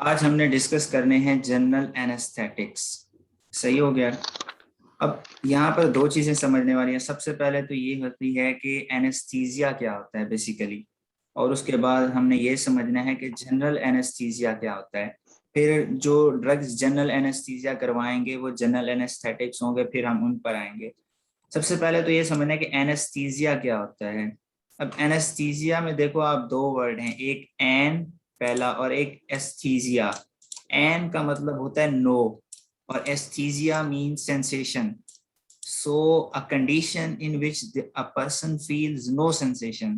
आज हमने डिस्कस करने हैं जनरल एनेस्थेटिक्स। सही हो गया। अब यहाँ पर दो चीजें समझने वाली हैं। सबसे पहले तो ये होती है कि एनेस्थीसिया क्या होता है बेसिकली, और उसके बाद हमने ये समझना है कि जनरल एनेस्थीसिया क्या होता है। फिर जो ड्रग्स जनरल एनेस्थीसिया करवाएंगे वो जनरल एनेस्थेटिक्स होंगे, फिर हम उन पर आएंगे। सबसे पहले तो ये समझना है कि एनेस्थीसिया क्या होता है। अब एनेस्थीसिया में देखो आप, दो वर्ड हैं, एक एन पहला और एक एस्थीसिया। एन का मतलब होता है नो, और aesthesia means sensation. So a condition in which a person feels no sensation,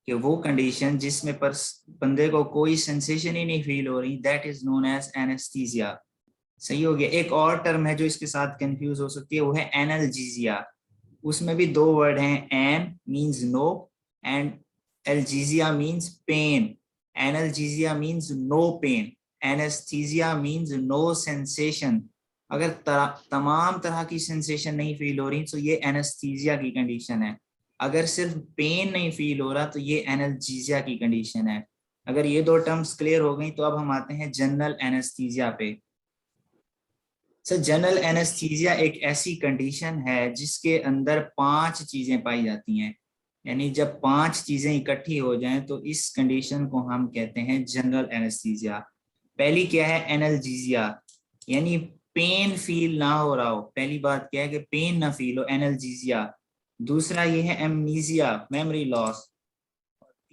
कि वो कंडीशन जिसमें बंदे को कोई सेंसेशन ही नहीं फील हो रही, that is known as anaesthesia. सही हो गया। एक और टर्म है जो इसके साथ कंफ्यूज हो सकती है, वो है एनाल्जीसिया। उसमें भी दो वर्ड हैं, an means no and algesia means pain. Analgesia means no pain, anaesthesia means no sensation. अगर तमाम तरह की सेंसेशन नहीं फील हो रही तो ये एनेस्थीसिया की कंडीशन है। अगर सिर्फ पेन नहीं फील हो रहा तो ये एनाल्जीसिया की कंडीशन है। अगर ये दो टर्म्स क्लियर हो गई तो अब हम आते हैं जनरल एनेस्थीसिया पे। सर, जनरल एनेस्थीसिया एक ऐसी कंडीशन है जिसके अंदर पांच चीजें पाई जाती हैं। यानी जब पांच चीजें इकट्ठी हो जाएं तो इस कंडीशन को हम कहते हैं जनरल एनेस्थीसिया। पहली क्या है? एनाल्जीसिया, यानी पेन फील ना हो रहा हो। पहली बात क्या है कि पेन ना फील हो, एनाल्जीसिया। दूसरा ये है एमनीसिया, मेमोरी लॉस।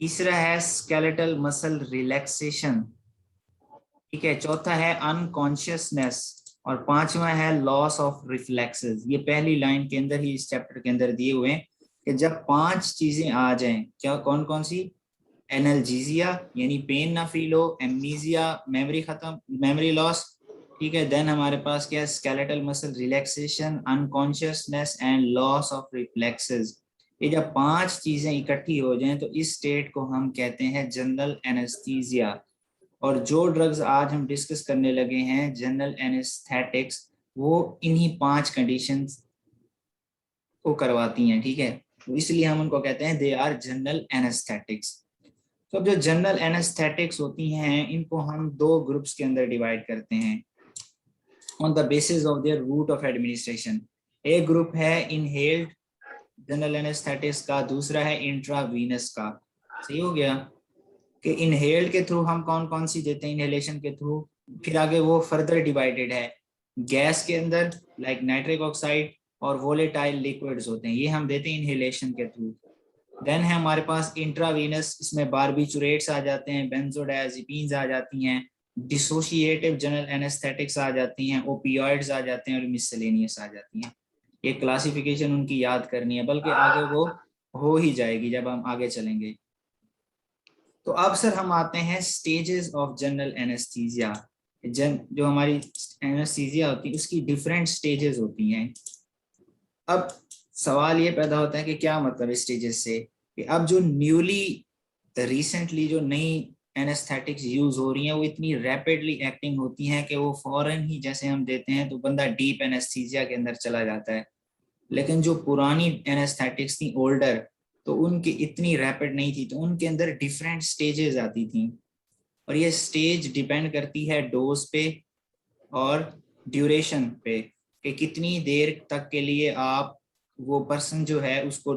तीसरा है स्केलेटल मसल रिलैक्सेशन। ठीक है। चौथा है अनकॉन्शियसनेस, और पांचवा है लॉस ऑफ रिफ्लेक्सेस। ये पहली लाइन के अंदर ही इस चैप्टर के अंदर दिए हुए हैं कि जब पांच चीजें आ जाएं, क्या कौन कौन सी? एनाल्जीसिया यानी पेन ना फील हो, एमनीसिया मेमोरी खत्म, मेमोरी लॉस। ठीक है। देन हमारे पास क्या है? Skeletal muscle relaxation, unconsciousness and loss of reflexes. ये जब पांच चीजें इकट्ठी हो जाएं तो इस स्टेट को हम कहते हैं जनरल एनेस्थीसिया। और जो ड्रग्स आज हम डिस्कस करने लगे हैं जनरल एनेस्थेटिक्स, वो इन्हीं पांच कंडीशंस को करवाती हैं। ठीक है। तो इसलिए हम उनको कहते हैं दे आर जनरल एनेस्थेटिक्स। तो अब जो जनरल एनेस्थेटिक्स होती हैं इनको हम दो ग्रुप्स के अंदर डिवाइड करते हैं on the basis of their route of administration. एक ग्रुप है इनहेल्ड जनरल एनेस्थेटिक्स का, दूसरा है इंट्रावीनस का। सही हो गया कि इनहेल्ड के थ्रू हम कौन कौन सी देते हैं, इनहेलेशन के थ्रू। फिर आगे वो फर्दर डिवाइडेड है गैस के अंदर, लाइक नाइट्रिक ऑक्साइड, और वोलेटाइल लिक्विड्स होते हैं, ये हम देते हैं इनहेलेशन के थ्रू। देन है हमारे पास इंट्रावीनस, इसमें बारबिचुरेट्स आ जाते हैं, बेंजोडायजेपिन्स आ जाती हैं, डिसोशिएटिव जनरल एनेस्थेटिक्स आ जाती हैं, ओपियोइड्स आ जाते हैं, और मिसलेनियस आ जाती हैं। ये क्लासिफिकेशन उनकी याद करनी है, बल्कि आगे वो हो ही जाएगी जब हम आगे चलेंगे। तो अब सर हम आते हैं स्टेजेस ऑफ जनरल एनेस्थीसिया। जो हमारी एनेस्थीसिया होती है उसकी डिफरेंट स्टेजेस होती हैं। अब सवाल ये पैदा होता है कि क्या मतलब स्टेजेस से, कि अब जो न्यूली रिसेंटली जो नई एनेस्थेटिक्स यूज हो रही हैं वो इतनी रैपिडली एक्टिंग होती हैं कि वो फौरन ही जैसे हम देते हैं तो बंदा डीप एनेस्थीसिया के अंदर चला जाता है। लेकिन जो पुरानी एनेस्थेटिक्स थी ओल्डर, तो उनकी इतनी रैपिड नहीं थी, तो उनके अंदर डिफरेंट स्टेजेस आती थी। और ये स्टेज डिपेंड करती है डोज पे और ड्यूरेशन पे, कि कितनी देर तक के लिए आप वो पर्सन जो है उसको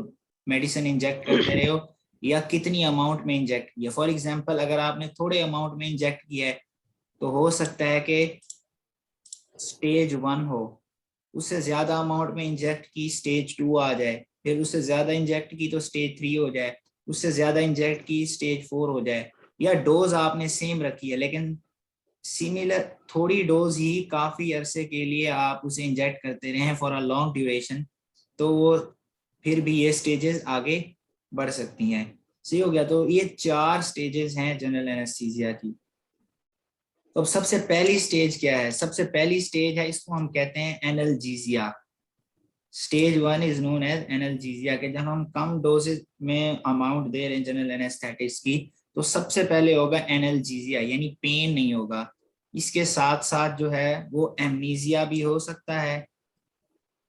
मेडिसिन इंजेक्ट करते रहे हो, या कितनी अमाउंट में इंजेक्ट किया। फॉर एग्जांपल अगर आपने थोड़े अमाउंट में इंजेक्ट किया है तो हो सकता है कि स्टेज 1 हो, उससे ज्यादा अमाउंट में इंजेक्ट की स्टेज 2 आ जाए, फिर उससे ज्यादा इंजेक्ट की तो स्टेज 3 हो जाए, उससे ज्यादा इंजेक्ट की स्टेज 4 हो जाए। या डोज आपने सेम रखी है लेकिन सिमिलर थोड़ी डोज ही काफी अरसे के लिए आप उसे इंजेक्ट करते रहे फॉर अ लॉन्ग ड्यूरेशन, तो वो फिर भी ये स्टेजेस आगे बढ़ सकती हैं। सही हो गया। तो ये चार स्टेजेस हैं जनरल एनेस्थीसिया की। तो अब सबसे पहली स्टेज क्या है? सबसे पहली स्टेज है, इसको हम कहते हैं एनाल्जीसिया। स्टेज 1 इज नोन एज एनाल्जीसिया, के जब हम कम डोजेज में अमाउंट दे रहे हैं जनरल एनेस्थेटिक्स की, तो सबसे पहले होगा एनाल्जीसिया, यानी पेन नहीं होगा। इसके साथ साथ जो है वो एमनीसिया भी हो सकता है,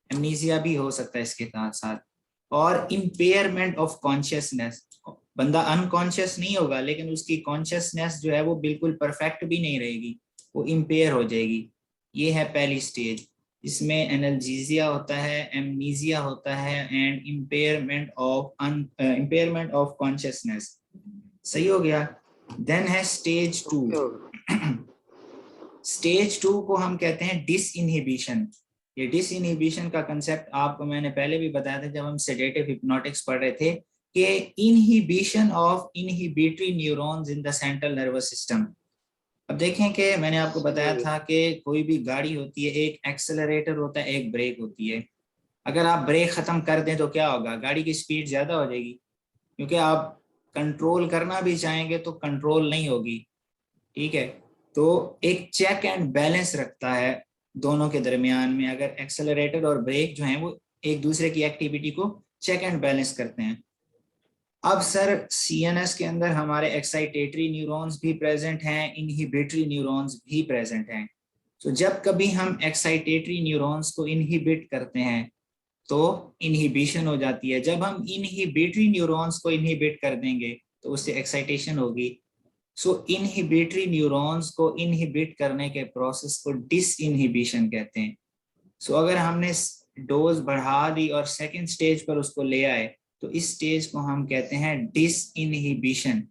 एमनीसिया भी हो सकता है इसके साथ साथ, और इम्पेयरमेंट ऑफ कॉन्शियसनेस। बंदा अनकॉन्शियस नहीं होगा, लेकिन उसकी कॉन्शियसनेस जो है वो बिल्कुल परफेक्ट भी नहीं रहेगी, वो इम्पेयर हो जाएगी। ये है पहली स्टेज। इसमें एनाल्जीसिया होता है, एमनीसिया होता है, एंड इम्पेयरमेंट ऑफ कॉन्शियसनेस। सही हो गया। देन है स्टेज 2। स्टेज 2 को हम कहते हैं डिसइनहिबिशन। ये डिसइनहिबिशन का कंसेप्ट आपको मैंने पहले भी बताया था जब हम सेडेटिव हिप्नोटिक्स पढ़ रहे थे, कि inhibition of inhibitory neurons in the central nervous system. अब देखें कि मैंने आपको बताया था कि कोई भी गाड़ी होती है, एक एक्सेलरेटर होता है, एक ब्रेक होती है। अगर आप ब्रेक खत्म कर दें तो क्या होगा, गाड़ी की स्पीड ज्यादा हो जाएगी, क्योंकि आप कंट्रोल करना भी चाहेंगे तो कंट्रोल नहीं होगी। ठीक है, तो एक चेक एंड बैलेंस रखता है दोनों के दरमियान में। अगर एक्सेलरेटर और ब्रेक जो है वो एक दूसरे की एक्टिविटी को चेक एंड बैलेंस करते हैं। अब सर सीएनएस के अंदर हमारे एक्साइटेटरी न्यूरॉन्स भी प्रेजेंट हैं, इनहिबिटरी न्यूरॉन्स भी प्रेजेंट हैं। तो जब कभी हम एक्साइटेटरी न्यूरॉन्स को इनहिबिट करते हैं तो इनहिबिशन हो जाती है। जब हम इनहिबिटरी न्यूरॉन्स को इनहिबिट कर देंगे तो उससे एक्साइटेशन होगी। सो इनहिबिटरी न्यूरॉन्स को इनहिबिट करने के प्रोसेस को डिसइनहिबिशन कहते हैं। सो अगर हमने डोज बढ़ा दी और सेकेंड स्टेज पर उसको ले आए तो इस स्टेज को हम कहते हैं डिसइनहिबिशन।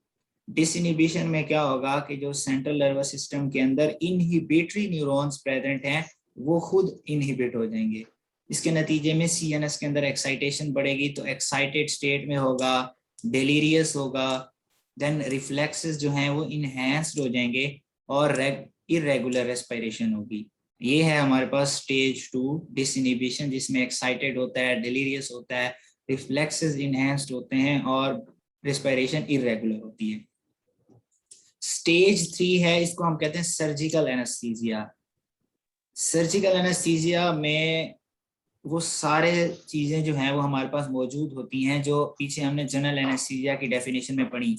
डिसइनहिबिशन में क्या होगा कि जो सेंट्रल नर्वस सिस्टम के अंदर इनहिबिटरी न्यूरॉन्स प्रेजेंट हैं वो खुद इनहिबिट हो जाएंगे। इसके नतीजे में सीएनएस के अंदर एक्साइटेशन बढ़ेगी, तो एक्साइटेड स्टेट में होगा, डेलीरियस होगा, देन रिफ्लेक्सेस जो हैं वो इनहेंस्ड हो जाएंगे और इरेगुलर रेस्पिरेशन होगी। ये है हमारे पास स्टेज 2 डिसइनहिबिशन, जिसमें एक्साइटेड होता है, डेलीरियस होता है, रिफ्लेक्सेस इनहेंस्ड होते हैं और रेस्पिरेशन इरेगुलर होती है। स्टेज 3 है, इसको हम कहते हैं सर्जिकल एनेस्थीसिया। सर्जिकल एनेस्थीसिया में वो सारे चीजें जो हैं वो हमारे पास मौजूद होती हैं जो पीछे हमने जनरल एनेस्थीसिया की डेफिनेशन में पढ़ी।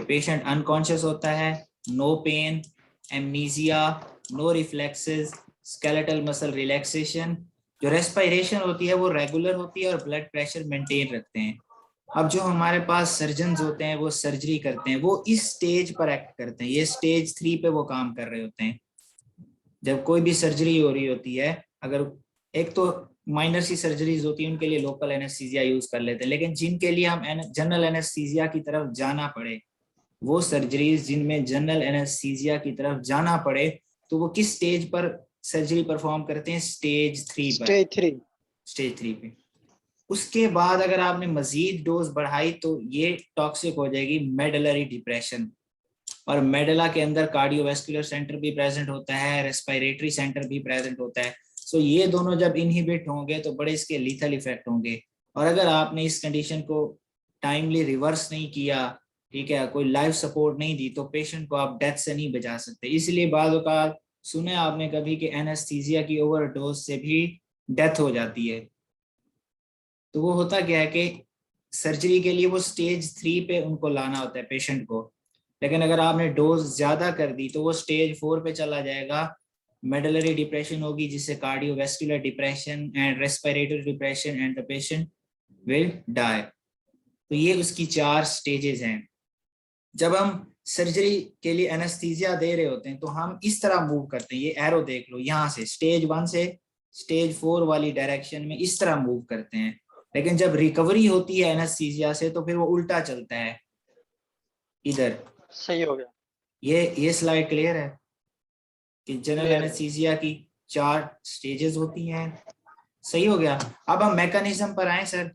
पेशेंट अनकॉन्शियस होता है, no pain, amnesia, no reflexes, skeletal muscle relaxation, जो रेस्पिरेशन होती है वो रेगुलर होती है और ब्लड प्रेशर मेंटेन रखते हैं। अब जो हमारे पास सर्जन होते हैं वो सर्जरी करते हैं, वो इस स्टेज पर एक्ट करते हैं। ये स्टेज 3 पे वो काम कर रहे होते हैं जब कोई भी सर्जरी हो रही होती है। अगर एक तो माइनर सी सर्जरीज होती है उनके लिए लोकल एनेस्थीसिया यूज कर लेते हैं, लेकिन जिनके लिए हम जनरल एनेस्थीसिया की तरफ जाना पड़े, वो सर्जरीज जिनमें जनरल एनेस्थीसिया की तरफ जाना पड़े, तो वो किस स्टेज पर सर्जरी परफॉर्म करते हैं, स्टेज 3 पर। स्टेज 3 पे। उसके बाद अगर आपने मजीद डोज बढ़ाई तो ये टॉक्सिक हो जाएगी मेडलरी डिप्रेशन। और मेडला के अंदर कार्डियोवैस्कुलर सेंटर भी प्रेजेंट होता है, रेस्पिरेटरी सेंटर भी प्रेजेंट होता है। सो ये दोनों जब इनहिबिट होंगे तो बड़े इसके लीथल इफेक्ट होंगे। और अगर आपने इस कंडीशन को टाइमली रिवर्स नहीं किया, ठीक है, कोई लाइफ सपोर्ट नहीं दी, तो पेशेंट को आप डेथ से नहीं बचा सकते। इसलिए बाद औक़ात सुने आपने कभी कि एनेस्थीसिया की ओवरडोज से भी डेथ हो जाती है। तो वो होता क्या है कि सर्जरी के लिए वो स्टेज 3 पे उनको लाना होता है पेशेंट को, लेकिन अगर आपने डोज ज्यादा कर दी तो वो स्टेज 4 पे चला जाएगा, मेडलरी डिप्रेशन होगी, जिससे cardiovascular depression and respiratory depression and the patient will die. तो ये उसकी 4 स्टेजेस हैं। जब हम सर्जरी के लिए एनेस्थीसिया दे रहे होते हैं तो हम इस तरह मूव करते हैं, ये एरो देख लो, यहाँ से स्टेज 1 से स्टेज 4 वाली डायरेक्शन में इस तरह मूव करते हैं। लेकिन जब रिकवरी होती है एनेस्थीसिया से तो फिर वो उल्टा चलता है, इधर। सही हो गया। ये स्लाइड क्लियर है कि जनरल एनेस्थीसिया की 4 स्टेजेस होती हैं। सही हो गया। अब हम मैकेनिज्म पर आए सर।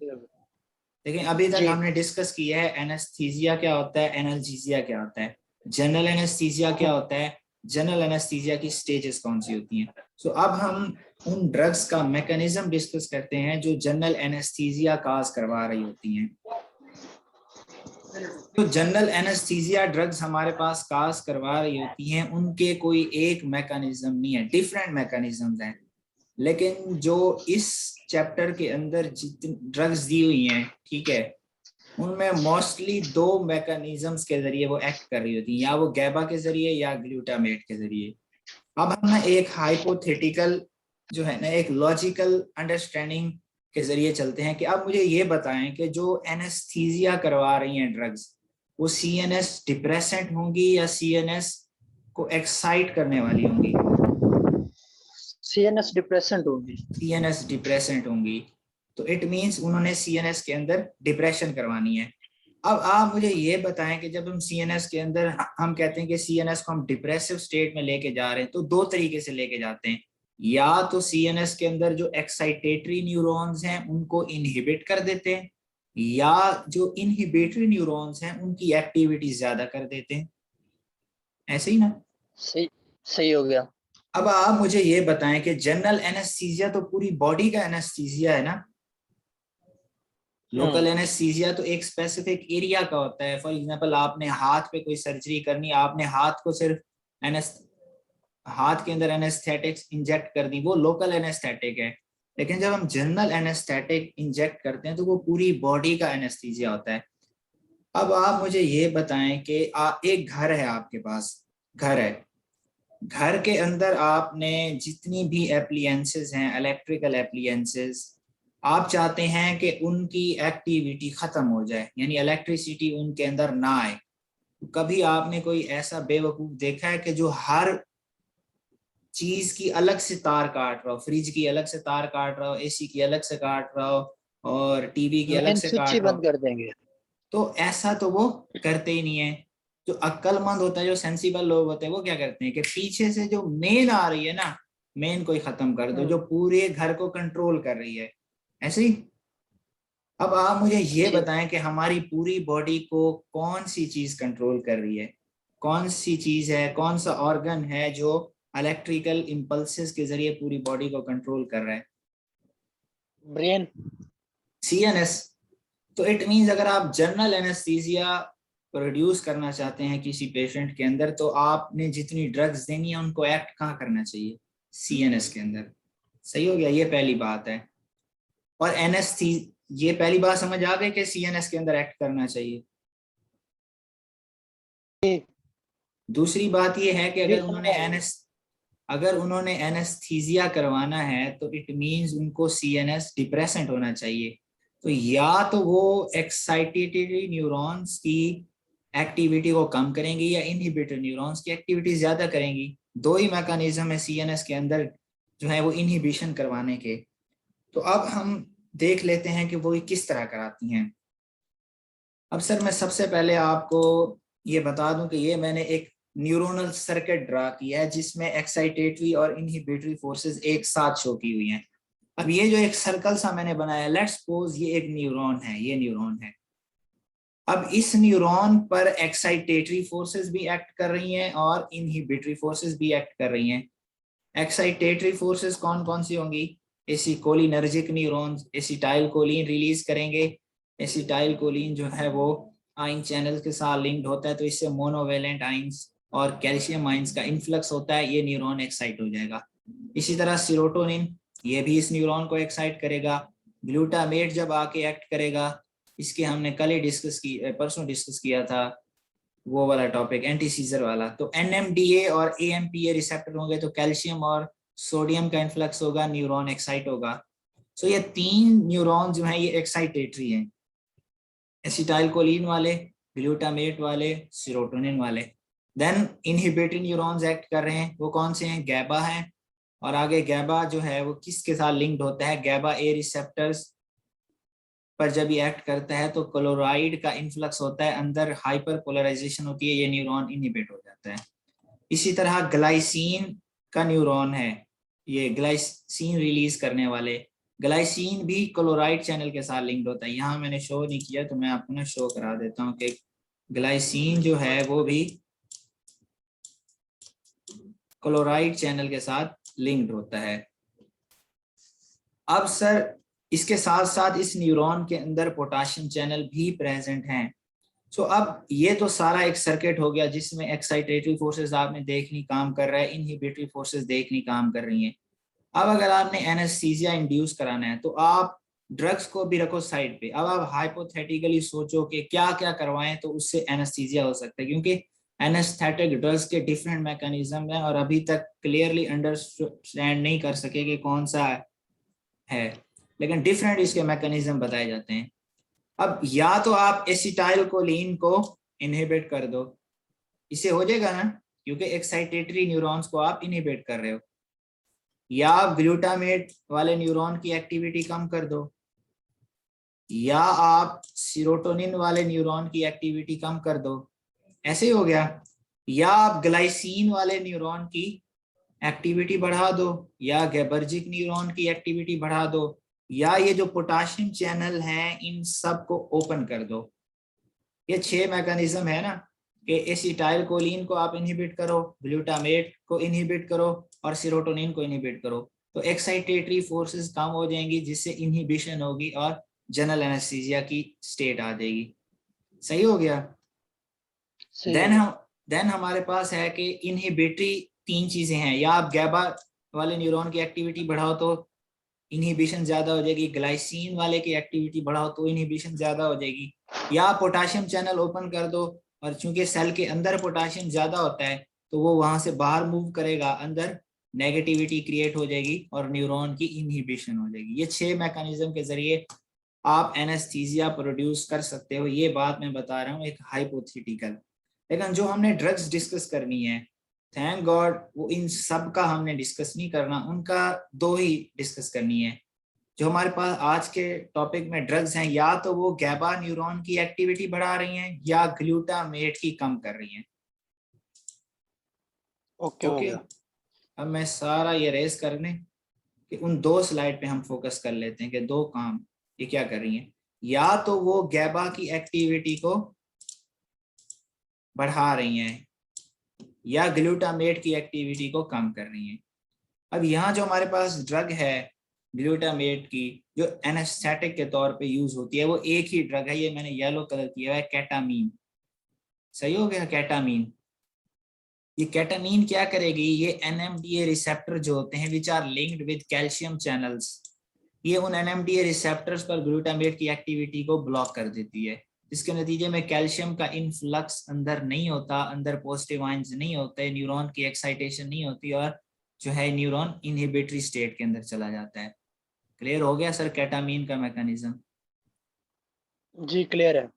लेकिन अभी तक हमने डिस्कस किया है एनेस्थीसिया क्या होता है, एनाल्जेसिया क्या होता है, जनरल एनेस्थीसिया क्या होता है, जनरल एनेस्थीसिया की स्टेजेस कौन सी होती हैं। सो अब हम उन ड्रग्स का मैकेनिज्म डिस्कस करते हैं जो जनरल एनेस्थीसिया काज करवा रही होती हैं। तो जनरल एनेस्थीसिया ड्रग्स हमारे पास काज करवा रही होती हैं, उनके कोई एक मैकेनिज्म नहीं है, डिफरेंट मैकेनिज्म्स हैं। लेकिन जो इस चैप्टर के अंदर जितनी ड्रग्स दी हुई हैं, ठीक है, उनमें मोस्टली 2 मैकेनिज्म्स के जरिए वो एक्ट कर रही होती हैं, या वो गैबा के जरिए या ग्लूटामेट के जरिए। अब हम ना एक हाइपोथेटिकल जो है ना, एक लॉजिकल अंडरस्टैंडिंग के जरिए चलते हैं कि अब मुझे ये बताएं कि जो एनेस्थीसिया करवा रही हैं ड्रग्स, वो सीएनएस डिप्रेसेंट होंगी या सीएनएस को एक्साइट करने वाली होंगी? सीएनएस डिप्रेसेंट होगी। सीएनएस डिप्रेसेंट होंगी, तो इट मींस उन्होंने सीएनएस के अंदर डिप्रेशन करवानी है। अब आप मुझे ये बताएं कि जब हम सीएनएस के अंदर हम कहते हैं कि सीएनएस को हम डिप्रेसिव स्टेट में लेके जा रहे हैं, तो दो तरीके से लेके जाते हैं। या तो सीएनएस के अंदर जो एक्साइटेटरी न्यूरॉन्स हैं उनको इनहिबिट कर देते हैं, या जो इनहिबिटरी न्यूरॉन्स हैं उनकी एक्टिविटी ज्यादा कर देते हैं। ऐसे ही ना? सही सही हो गया। अब आप मुझे ये बताएं कि जनरल एनेस्थीसिया तो पूरी बॉडी का एनेस्थीसिया है ना, लोकल एनेस्थीसिया तो एक स्पेसिफिक एरिया का होता है। फॉर एग्जांपल आपने हाथ पे कोई सर्जरी करनी, आपने हाथ को सिर्फ हाथ के अंदर एनेस्थेटिक्स इंजेक्ट कर दी, वो लोकल एनेस्थेटिक है। लेकिन जब हम जनरल एनेस्थेटिक इंजेक्ट करते हैं तो वो पूरी बॉडी का एनेस्थीसिया होता है। अब आप मुझे ये बताएं कि एक घर है आपके पास, घर है, घर के अंदर आपने जितनी भी एप्लियंसेस हैं, इलेक्ट्रिकल एप्लियंसेस, आप चाहते हैं कि उनकी एक्टिविटी खत्म हो जाए, यानी इलेक्ट्रिसिटी उनके अंदर ना आए। कभी आपने कोई ऐसा बेवकूफ देखा है कि जो हर चीज की अलग से तार काट रहा हो, फ्रिज की अलग से तार काट रहा हो, एसी की अलग से काट रहा हो, और टीवी की अलग मेन से स्विच ही काट रहा बंद हो? कर देंगे। तो ऐसा तो वो करते ही नहीं है। जो अक्लमंद होता है, जो सेंसिबल लोग होते हैं, वो क्या करते हैं कि पीछे से जो मेन आ रही है ना, मेन को ही खत्म कर दो, जो पूरे घर को कंट्रोल कर रही है। ऐसे ही अब आप मुझे ये जी बताएं कि हमारी पूरी बॉडी को कौन सी चीज कंट्रोल कर रही है? कौन सी चीज है, कौन सा ऑर्गन है जो इलेक्ट्रिकल इम्पल्सेस के जरिए पूरी बॉडी को कंट्रोल कर रहा है? ब्रेन। सीएनएस। तो इट मींस अगर आप जनरल एनेस्थीसिया प्रोड्यूस करना चाहते हैं किसी पेशेंट के अंदर, तो आपने जितनी ड्रग्स देनी है उनको एक्ट कहाँ करना चाहिए? सीएनएस के अंदर। सही हो गया, ये पहली बात है। और एनेस्थी ये पहली बात समझ आ गई कि सीएनएस के अंदर एक्ट करना चाहिए। दूसरी बात ये है कि जी समझ आ गई। अगर उन्होंने एनेस्थीसिया करवाना है तो इट मींस उनको सीएनएस डिप्रेसेंट होना चाहिए। तो या तो वो एक्साइटेटरी न्यूरॉन्स की एक्टिविटी को कम करेंगी या इनहिबिटर न्यूरॉन्स की एक्टिविटी ज्यादा करेंगी। दो ही मैकेनिज्म है सीएनएस के अंदर जो है वो इनहिबिशन करवाने के। तो अब हम देख लेते हैं कि वो किस तरह कराती हैं। अब सर मैं सबसे पहले आपको ये बता दूं कि ये मैंने एक न्यूरोनल सर्किट ड्रा किया है जिसमें एक्साइटेटरी और इनहिबिटरी फोर्सेस एक साथ शो की हुई हैं। अब ये जो एक सर्कल सा मैंने बनाया, लेट्स सपोज ये एक न्यूरॉन है, ये न्यूरॉन है। अब इस न्यूरॉन पर एक्साइटेटरी फोर्सेस भी एक्ट कर रही हैं और इनहिबिटरी फोर्सेस भी एक्ट कर रही हैं। एक्साइटेटरी फोर्सेस कौन कौन सी होंगी? एसिकोलिनर्जिक न्यूरॉन्स एसिटाइल कोलिन रिलीज करेंगे। एसिटाइल कोलिन जो है वो आयन चैनल के साथ लिंक्ड होता है, तो इससे मोनोवेलेंट आयंस और कैल्शियम आयंस का इन्फ्लक्स होता है, ये न्यूरॉन एक्साइट हो जाएगा। इसी तरह सीरोटोनिन, ये भी इस न्यूरॉन को एक्साइट करेगा। ग्लूटामेट जब आके एक्ट करेगा, इसके हमने कल ही परसों डिस्कस किया था वो वाला टॉपिक, एंटी सीजर वाला। तो एनएमडीए और एएमपीए रिसेप्टर होंगे, तो कैल्शियम और सोडियम का इन्फ्लक्स होगा, न्यूरॉन एक्साइट होगा। सो ये तीन न्यूरॉन जो हैं ये एक्साइटेटरी हैं, एसिटाइल कोलिन वाले, ग्लूटामेट वाले, सीरोटोनिन वाले। देन इनहिबिटरी न्यूरॉन्स एक्ट कर रहे हैं, वो कौन से हैं? गैबा हैं। और आगे गैबा जो है वो किसके साथ लिंक्ड होता है? गैबा ए रिसेप्टर्स पर जब ये एक्ट करता है तो क्लोराइड का इन्फ्लक्स होता है अंदर, हाइपर पोलराइजेशन होती है, ये न्यूरॉन इनहिबिट हो जाता है। इसी तरह ग्लाइसिन का न्यूरॉन है, ये ग्लाइसिन रिलीज करने वाले। ग्लाइसिन भी क्लोराइड चैनल के साथ लिंक्ड होता है। यहाँ मैंने शो नहीं किया तो मैं आपको ना शो करा देता हूँ कि ग्लाइसिन जो है वो भी क्लोराइड चैनल के साथ लिंक्ड होता है। अब सर इसके साथ साथ इस न्यूरॉन के अंदर पोटेशियम चैनल भी प्रेजेंट हैं। सो अब ये तो सारा एक सर्किट हो गया जिसमें एक्साइटेटरी फोर्सेस आपने देखनी काम कर रहा है, इनहिबिटरी फोर्सेस देखनी काम कर रही हैं। अब अगर आपने एनेस्थीसिया इंड्यूस कराना है तो आप ड्रग्स को भी रखो साइड पे। अब आप हाइपोथेटिकली सोचो कि क्या क्या करवाएं तो उससे एनेस्थीसिया हो सकता है, क्योंकि एनेस्थेटिक ड्रग्स के डिफरेंट मैकेनिज्म हैं और अभी तक क्लियरली अंडरस्टैंड नहीं कर सके कि कौन सा है, लेकिन डिफरेंट इसके मैकेनिज्म बताए जाते हैं। अब या तो आप एसिटाइल कोलिन को इनहिबिट कर दो, इससे हो जाएगा ना, क्योंकि एक्साइटेटरी न्यूरॉन्स को आप इनहिबिट कर रहे हो। या आप ग्लूटामेट वाले न्यूरॉन की एक्टिविटी कम कर दो, या आप सीरोटोनिन वाले न्यूरॉन की एक्टिविटी कम कर दो, ऐसे ही हो गया। या आप ग्लाइसिन वाले न्यूरॉन की एक्टिविटी बढ़ा दो, या गैबर्जिक न्यूरॉन की एक्टिविटी बढ़ा दो, या ये जो पोटाशियम चैनल हैं इन सब को ओपन कर दो। ये 6 मैकेनिज्म है ना, कि एसिटाइल कोलिन को आप इनहिबिट करो, ग्लूटामेट को इनहिबिट करो और सीरोटोनिन को इनहिबिट करो, तो एक्साइटेटरी फोर्सेस कम हो जाएंगी, जिससे इनहिबिशन होगी और जनरल एनेस्थीसिया की स्टेट आ जाएगी। सही हो गया। देन हमारे पास है कि इनहिबिटरी 3 चीजें हैं, या आप गैबा वाले न्यूरॉन की एक्टिविटी बढ़ाओ तो इनहिबिशन ज्यादा हो जाएगी, ग्लाइसिन वाले की एक्टिविटी बढ़ाओ तो इनहिबिशन ज्यादा हो जाएगी, या पोटाशियम चैनल ओपन कर दो, और चूंकि सेल के अंदर पोटाशियम ज्यादा होता है तो वो वहां से बाहर मूव करेगा, अंदर नेगेटिविटी क्रिएट हो जाएगी और न्यूरॉन की इनहिबिशन हो जाएगी। ये 6 मैकेनिज्म के जरिए आप एनेस्थीसिया प्रोड्यूस कर सकते हो। ये बात मैं बता रहा हूँ एक हाइपोथेटिकल, लेकिन जो हमने ड्रग्स डिस्कस करनी है, थैंक गॉड वो इन सब का हमने डिस्कस नहीं करना, उनका 2 ही डिस्कस करनी है। जो हमारे पास आज के टॉपिक में ड्रग्स हैं, या तो वो गैबा न्यूरॉन की एक्टिविटी बढ़ा रही हैं या ग्लूटामेट की कम कर रही हैं। ओके, अब मैं सारा ये रेस करने कि उन 2 स्लाइड पे हम फोकस कर लेते हैं कि 2 काम ये क्या कर रही हैं। या तो वो गैबा की एक्टिविटी को बढ़ा रही हैं या ग्लूटामेट की एक्टिविटी को कम कर रही हैं। अब यहाँ जो हमारे पास ड्रग है ग्लूटामेट की, जो एनेस्थेटिक के तौर पे यूज होती है, वो एक ही ड्रग है, ये मैंने येलो कलर किया है, केटामीन। सही हो गया, केटामीन। ये केटामीन क्या करेगी, ये NMDA रिसेप्टर जो होते हैं which are linked with calcium channels, ये उन NMDA रिसेप्टर्स पर ग्लूटामेट की एक्टिविटी को ब्लॉक कर देती है, जिसके नतीजे में कैल्शियम का इनफ्लक्स अंदर नहीं होता, अंदर पॉजिटिव आयंस नहीं होते, न्यूरॉन की एक्साइटेशन नहीं होती, और जो है न्यूरॉन इनहिबिटरी स्टेट के अंदर चला जाता है। क्लियर हो गया सर केटामीन का मैकेनिज्म? जी क्लियर है।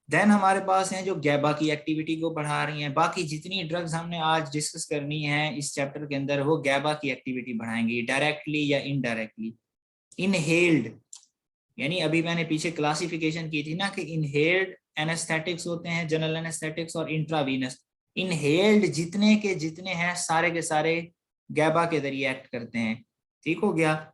देन हमारे पास हैं जो गैबा की एक्टिविटी को बढ़ा रही हैं। बाकी जितनी ड्रग्स हमने आज डिस्कस करनी है इस चैप्टर के अंदर, वो गैबा की एक्टिविटी बढ़ाएंगी, डायरेक्टली या इनडायरेक्टली। इनहेल्ड, यानी अभी मैंने पीछे क्लासिफिकेशन की थी ना कि इनहेल्ड एनेस्थेटिक्स होते हैं, जनरल एनेस्थेटिक्स और इंट्रावीनस। इनहेल्ड जितने के जितने हैं सारे के सारे गैबा के जरिए एक्ट करते हैं। ठीक हो गया।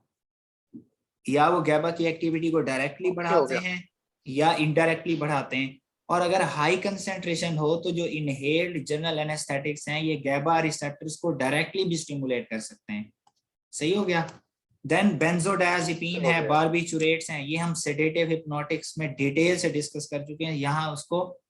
या वो गैबा की एक्टिविटी को डायरेक्टली बढ़ाते हैं या इनडायरेक्टली बढ़ाते हैं। और अगर हाई कंसेंट्रेशन हो तो जो इनहेल्ड जनरल एनेस्थेटिक्स हैं ये गैबा रिसेप्टर्स को डायरेक्टली भी स्टिमुलेट कर सकते हैं। सही हो गया। देन बेंजोडायाज़ेपिन है, बारबिचुरेट्स हैं, ये हम सेडेटिव हिप्नोटिक्स में डिटेल से डिस्कस कर चुके हैं, यहाँ उसको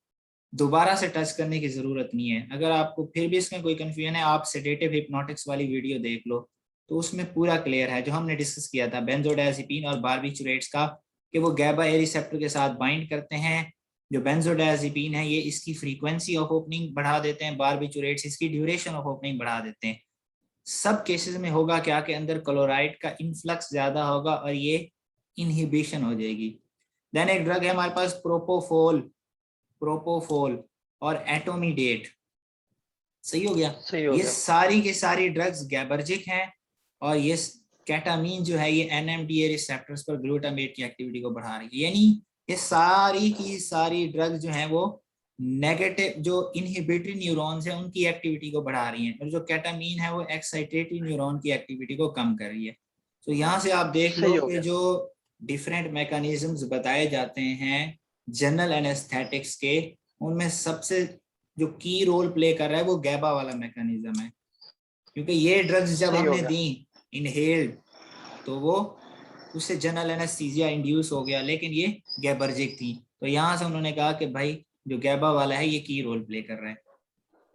दोबारा से टच करने की जरूरत नहीं है। अगर आपको फिर भी इसमें कोई कंफ्यूजन है, आप सेडेटिव हिप्नोटिक्स वाली वीडियो देख लो, तो उसमें पूरा क्लियर है जो हमने डिस्कस किया था बेंजोडायाज़ेपिन और बारबिचुरेट्स का, कि वो गैबा ए रिसेप्टर के साथ बाइंड करते हैं। जो बेंजोडायाज़ेपिन है ये इसकी फ्रीक्वेंसी ऑफ ओपनिंग बढ़ा देते हैं, बारबिचुरेट्स इसकी ड्यूरेशन ऑफ ओपनिंग बढ़ा देते हैं। सब केसेस में होगा क्या कि अंदर क्लोराइड का इनफ्लक्स ज्यादा होगा और ये इनहिबिशन हो जाएगी। देन एक ड्रग है हमारे पास प्रोपोफोल और एटोमीडेट। सही हो गया। ये सारी की सारी ड्रग्स गैबर्जिक हैं और ये केटामीन जो है ये NMDA रिसेप्टर्स पर ग्लूटामेट की एक्टिविटी को बढ़ा रही है। यानी ये सारी की सारी ड्रग जो है वो नेगेटिव जो इनहिबिटरी न्यूरॉन्स है उनकी एक्टिविटी को बढ़ा रही हैं, और जो केटामीन है वो एक्साइटेटरी न्यूरॉन की एक्टिविटी को कम कर रही है। तो यहाँ से आप देख लो कि जो डिफरेंट मैकेनिज्म्स बताए जाते हैं जनरल एनेस्थेटिक्स के, उनमें सबसे जो की रोल प्ले कर रहा है वो गैबा वाला मैकेनिज्म है, क्योंकि ये ड्रग्स जब हमने दी इनहेल्ड तो वो उससे जनरल एनेस्थीसिया इंड्यूस हो गया, लेकिन ये गैबर्जिक थी। तो यहाँ से उन्होंने कहा कि भाई जो गैबा वाला है ये की रोल प्ले कर रहा है।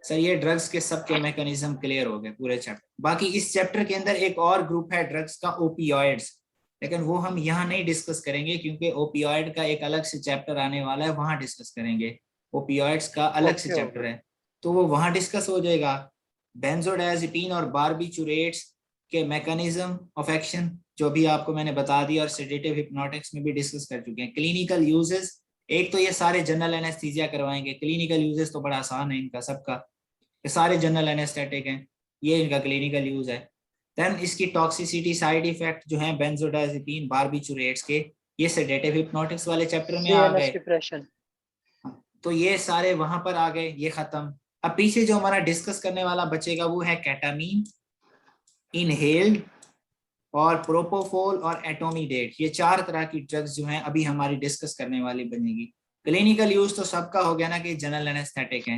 सर ये ड्रग्स के सबके मैकेनिज्म क्लियर हो गए पूरे चैप्टर। बाकी इस चैप्टर के अंदर एक और ग्रुप है ड्रग्स का, ओपियोइड्स, लेकिन वो हम यहाँ नहीं डिस्कस करेंगे क्योंकि ओपियोइड का एक अलग से चैप्टर आने वाला है, वहां डिस्कस करेंगे। ओपियोइड्स का अलग से चैप्टर है तो वो वहां डिस्कस हो जाएगा। बेंजोडायाज़ेपिन और बारबिचुरेट्स के मैकेनिज्म ऑफ एक्शन जो भी आपको मैंने बता दिया और सेडेटिव हिप्नोटिक्स में भी डिस्कस कर चुके हैं। क्लिनिकल यूजेस एक तो ये सारे जनरल एनेस्थीसिया करवाएंगे, क्लिनिकल यूजेस तो बड़ा आसान है इनका सबका, ये सारे जनरल एनेस्थेटिक हैं, ये इनका क्लिनिकल यूज है। देन इसकी टॉक्सिसिटी साइड इफेक्ट जो है बेंजोडाइजेपिन बारबिटूरेट्स के, ये सेडेटिव हिप्नोटिक्स वाले चैप्टर में आ CNS गए, डिप्रेशन। तो ये सारे वहां पर आ गए, ये खत्म। अब पीछे जो हमारा डिस्कस करने वाला बचेगा वो है केटामीन, इनहेल्ड और प्रोपोफोल और एटोमीडेट, ये 4 तरह की ड्रग्स जो हैं अभी हमारी डिस्कस करने वाली बनेगी। क्लिनिकल यूज तो सबका हो गया ना कि जनरल एनेस्थेटिक है,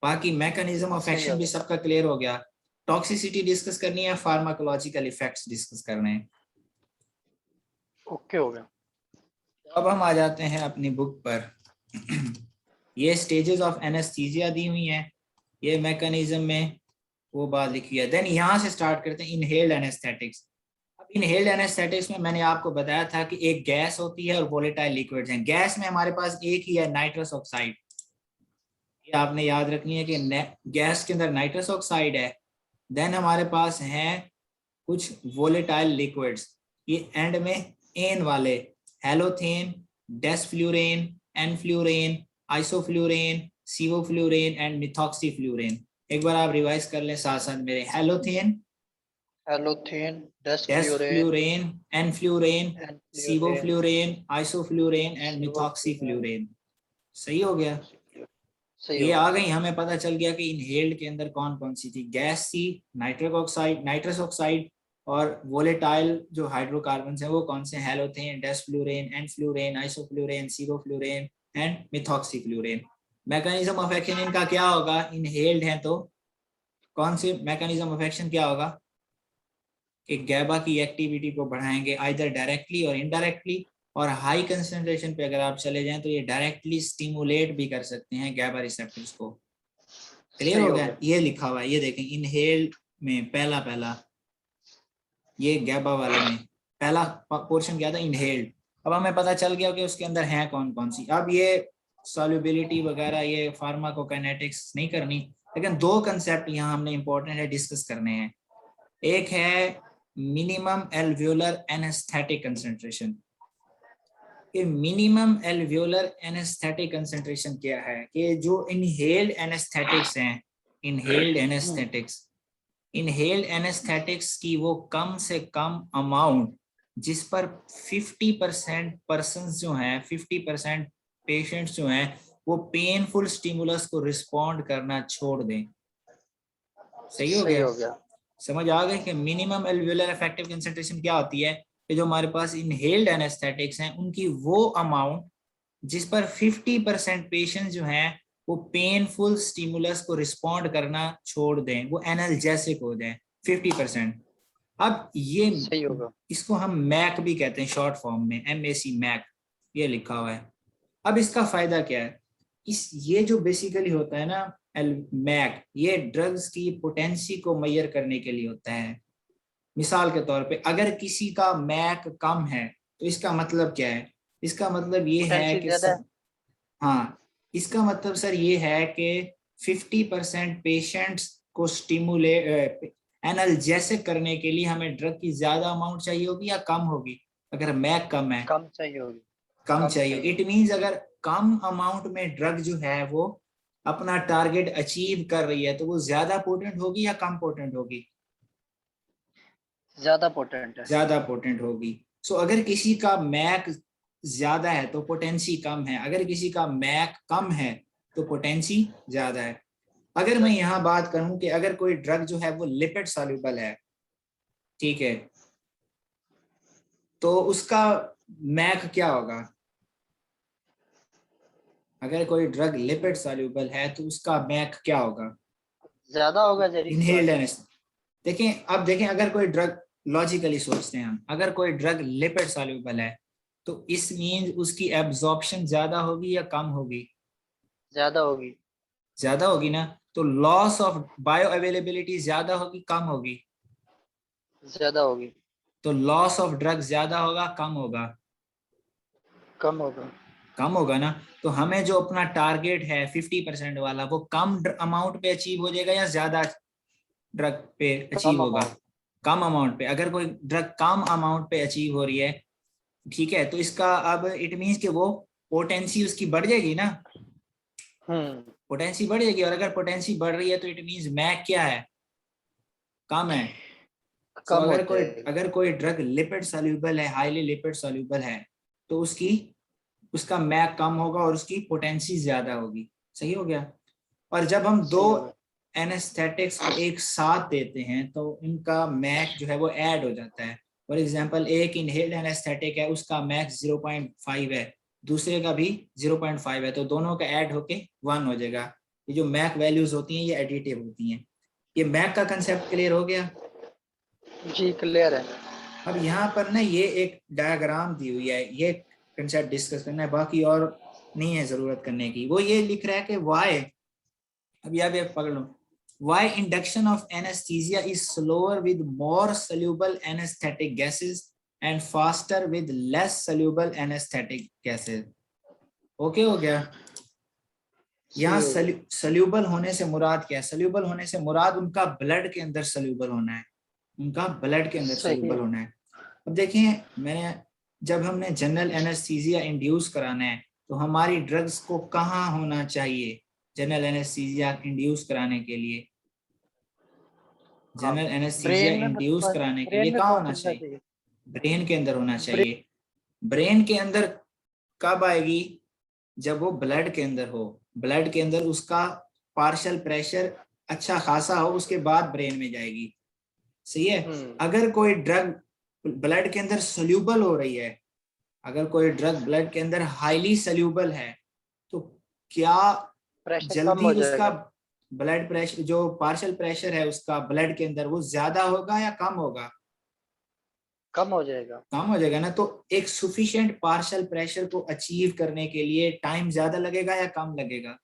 बाकी मैकेनिज्म ऑफ एक्शन भी सबका क्लियर हो गया। टॉक्सिसिटी डिस्कस करनी है, फार्माकोलॉजिकल इफेक्ट्स डिस्कस करने हैं। ओके हो गया। अब हम आ जाते हैं अपनी बुक पर। ये स्टेजेस ऑफ एनेस्थीसिया दी हुई हैं, ये मैकेनिज्म में वो बात लिखी है। देन यहाँ से स्टार्ट करते हैं इनहेल्ड एनेस्थेटिक्स। अब इनहेल्ड एनेस्थेटिक्स में मैंने आपको बताया था कि एक गैस होती है और वोलेटाइल लिक्विड्स हैं। गैस में हमारे पास एक ही है, नाइट्रस ऑक्साइड, ये आपने याद रखनी है कि गैस के अंदर नाइट्रस ऑक्साइड है। देन हमारे पास हैं कुछ वोलेटाइल लिक्विड्स, ये एंड में एन वाले, हेलोथेन, डेसफ्लूरेन, एनफ्लूरेन, आइसोफ्लूरेन, सीवोफ्लूरेन एंड मिथॉक्सीफ्लूरेन। एक बार आप रिवाइज कर लें साथ साथ मेरे, हेलोथेन, डेसफ्लूरेन, एनफ्लूरेन, सीवोफ्लूरेन, आइसोफ्लूरेन एंड मिथॉक्सीफ्लूरेन। सही हो गया। ये आ गई, हमें पता चल गया कि इनहेल्ड के अंदर कौन कौन सी थी, गैस थी, नाइट्रस ऑक्साइड और वोलेटाइल जो हाइड्रोकार्बन है वो कौन से, halothane, desflurane, enflurane, isoflurane, sevoflurane and methoxyflurane. Mechanism of action इनका क्या होगा, इनहेल्ड है तो कौन से मैकेनिज्म ऑफ एक्शन क्या होगा, कि गैबा की एक्टिविटी को बढ़ाएंगे आइदर डायरेक्टली और इनडायरेक्टली, और हाई कंसंट्रेशन पे अगर आप चले जाएं तो ये डायरेक्टली स्टिमुलेट भी कर सकते हैं गैबा रिसेप्टर्स को। क्लियर हो गया। ये लिखा हुआ है, ये देखें इनहेल में पहला ये गैबा वाले में पहला पोर्शन क्या था, इनहेल्ड। अब हमें पता चल गया कि उसके अंदर है कौन कौन सी। अब ये सॉल्युबिलिटी वगैरह ये फार्माकोकाइनेटिक्स नहीं करनी, लेकिन 2 कंसेप्ट यहाँ हमने इंपॉर्टेंट है डिस्कस करने हैं। एक है minimum alveolar anaesthetic concentration. Minimum alveolar anaesthetic concentration क्या है, कि जो इनहेल्ड एनेस्थेटिक्स हैं, इनहेल्ड एनेस्थेटिक्स की वो कम से कम अमाउंट जिस पर 50% पर्सन जो हैं, 50% पेशेंट्स जो हैं वो पेनफुल स्टिमुलस को रिस्पॉन्ड करना छोड़ दें। सही हो गया। समझ आ गए कि मिनिमम एल्वियोलर इफेक्टिव कंसंट्रेशन क्या होती है, कि जो हमारे पास इनहेल्ड एनेस्थेटिक्स हैं उनकी वो अमाउंट जिस पर 50% पेशेंट जो हैं वो पेनफुल स्टिमुलस को रिस्पॉन्ड करना छोड़ दें, वो एनाल्जेसिक हो जाए 50%। अब ये सही होगा। इसको हम मैक भी कहते हैं शॉर्ट फॉर्म में, MAC मैक, ये लिखा हुआ है। अब इसका फायदा क्या है, ये जो बेसिकली होता है ना मैक, ये ड्रग्स की पोटेंसी को मेजर करने के लिए होता है। मिसाल के तौर पे अगर किसी का मैक कम है तो इसका मतलब क्या है, इसका मतलब ये है कि हाँ, इसका मतलब सर ये है कि 50% पेशेंट्स को स्टिमुलेट एनाल्जेसिक करने के लिए हमें ड्रग की ज्यादा अमाउंट चाहिए होगी या कम होगी। अगर मैक कम है, कम चाहिए होगी, कम चाहिए। इट मींस अगर कम अमाउंट में ड्रग जो है वो अपना टारगेट अचीव कर रही है तो वो ज्यादा पोटेंट होगी या कम पोटेंट होगी, ज्यादा पोटेंट है, ज्यादा पोटेंट होगी। सो अगर किसी का मैक ज्यादा है तो पोटेंसी कम है, अगर किसी का मैक कम है तो पोटेंसी ज्यादा है। अगर मैं यहाँ बात करूं कि अगर कोई ड्रग जो है वो लिपिड सॉल्युबल है, ठीक है, तो उसका मैक क्या होगा, अगर कोई ड्रग लिपिड सॉल्युबल है तो उसका मैक क्या होगा, ज्यादा होगा। Inhaled anaesthetic. देखें अगर कोई ड्रग, लॉजिकली सोचते हैं हम, अगर कोई ड्रग लिपिड सॉल्युबल है तो इस मींस उसकी एब्जॉर्प्शन ज्यादा होगी या कम होगी, ज्यादा होगी, ज्यादा होगी ना। तो लॉस ऑफ बायो अवेलेबिलिटी ज्यादा होगी कम होगी, ज्यादा होगी। तो लॉस ऑफ ड्रग ज्यादा होगा कम होगा, कम होगा, कम होगा ना। तो हमें जो अपना टारगेट है 50% वाला वो कम अमाउंट पे अचीव हो जाएगा या ज्यादा ड्रग पे अचीव होगा, कम अमाउंट पे। अगर कोई ड्रग कम अमाउंट पे अचीव हो रही है, ठीक है, तो इसका अब इट मींस कि वो पोटेंसी उसकी बढ़ जाएगी ना, हम्म, पोटेंसी बढ़ जाएगी। और अगर पोटेंसी बढ़ रही है तो इट मींस मैक क्या है, कम है। सो कम हो जाएगा। अगर कोई ड्रग लिपिड सॉल्यूबल है, हाईली लिपिड सॉल्यूबल है, तो उसका मैक कम होगा और उसकी पोटेंसी ज्यादा होगी। सही हो गया। और जब हम दो सही होगा। एनेस्थेटिक्स को एक साथ देते हैं तो इनका मैक जो है वो ऐड हो जाता है। फॉर एग्जांपल एक इनहेल्ड एनेस्थेटिक है, उसका मैक 0.5 है, दूसरे का भी 0.5 है, तो दोनों का ऐड होके 1 हो जाएगा। ये जो मैक वैल्यूज होती हैं ये एडिटिव होती हैं। ये मैक का कंसेप्ट क्लियर हो गया। जी क्लियर है। अब यहाँ पर ना ये एक डायग्राम दी हुई है, ये कंसेप्ट डिस्कस करना है, बाकी और नहीं है जरूरत करने की। वो ये लिख रहा है कि वाई, अब यहाँ पे पकड़ लो, why induction of anaesthesia is slower with more soluble anaesthetic gases and faster with less soluble anaesthetic gases. Okay हो गया। यहाँ सही हो गया। सोल्यूबल होने से मुराद क्या है? सोल्यूबल होने से मुराद उनका ब्लड के अंदर सोल्यूबल होना है, उनका ब्लड के अंदर सही सोल्यूबल है। होना है। अब देखिए, मैंने जब हमने जनरल एनेस्थीसिया इंड्यूस कराना है तो हमारी ड्रग्स को कहाँ होना चाहिए? जनरल एनेस्थीसिया इंड्यूस कराने के लिए, हाँ, जनरल एनेस्थीसिया ब्रेन में इंड्यूस कराने के लिए ब्रेन में कहाँ होना पहुंचना चाहिए? चाहिए। ब्रेन के अंदर होना ब्रेन। चाहिए। ब्रेन के अंदर कब आएगी? जब वो ब्लड के अंदर हो, ब्लड के अंदर उसका पार्शियल प्रेशर अच्छा खासा हो, उसके बाद ब्रेन में जाएगी। सही है। अगर कोई ड्रग ब्लड के अंदर सोल्यूबल हो रही है, अगर कोई ड्रग ब्लड के अंदर हाईली सोल्यूबल है, तो क्या प्रेशर कम जल्दी हो उसका जाएगा। ब्लड प्रेशर, जो पार्शियल प्रेशर है उसका ब्लड के अंदर, वो ज्यादा होगा या कम होगा? कम हो जाएगा। कम हो जाएगा ना। तो एक सुफिशिएंट पार्शियल प्रेशर को अचीव करने के लिए टाइम ज्यादा लगेगा या कम लगेगा?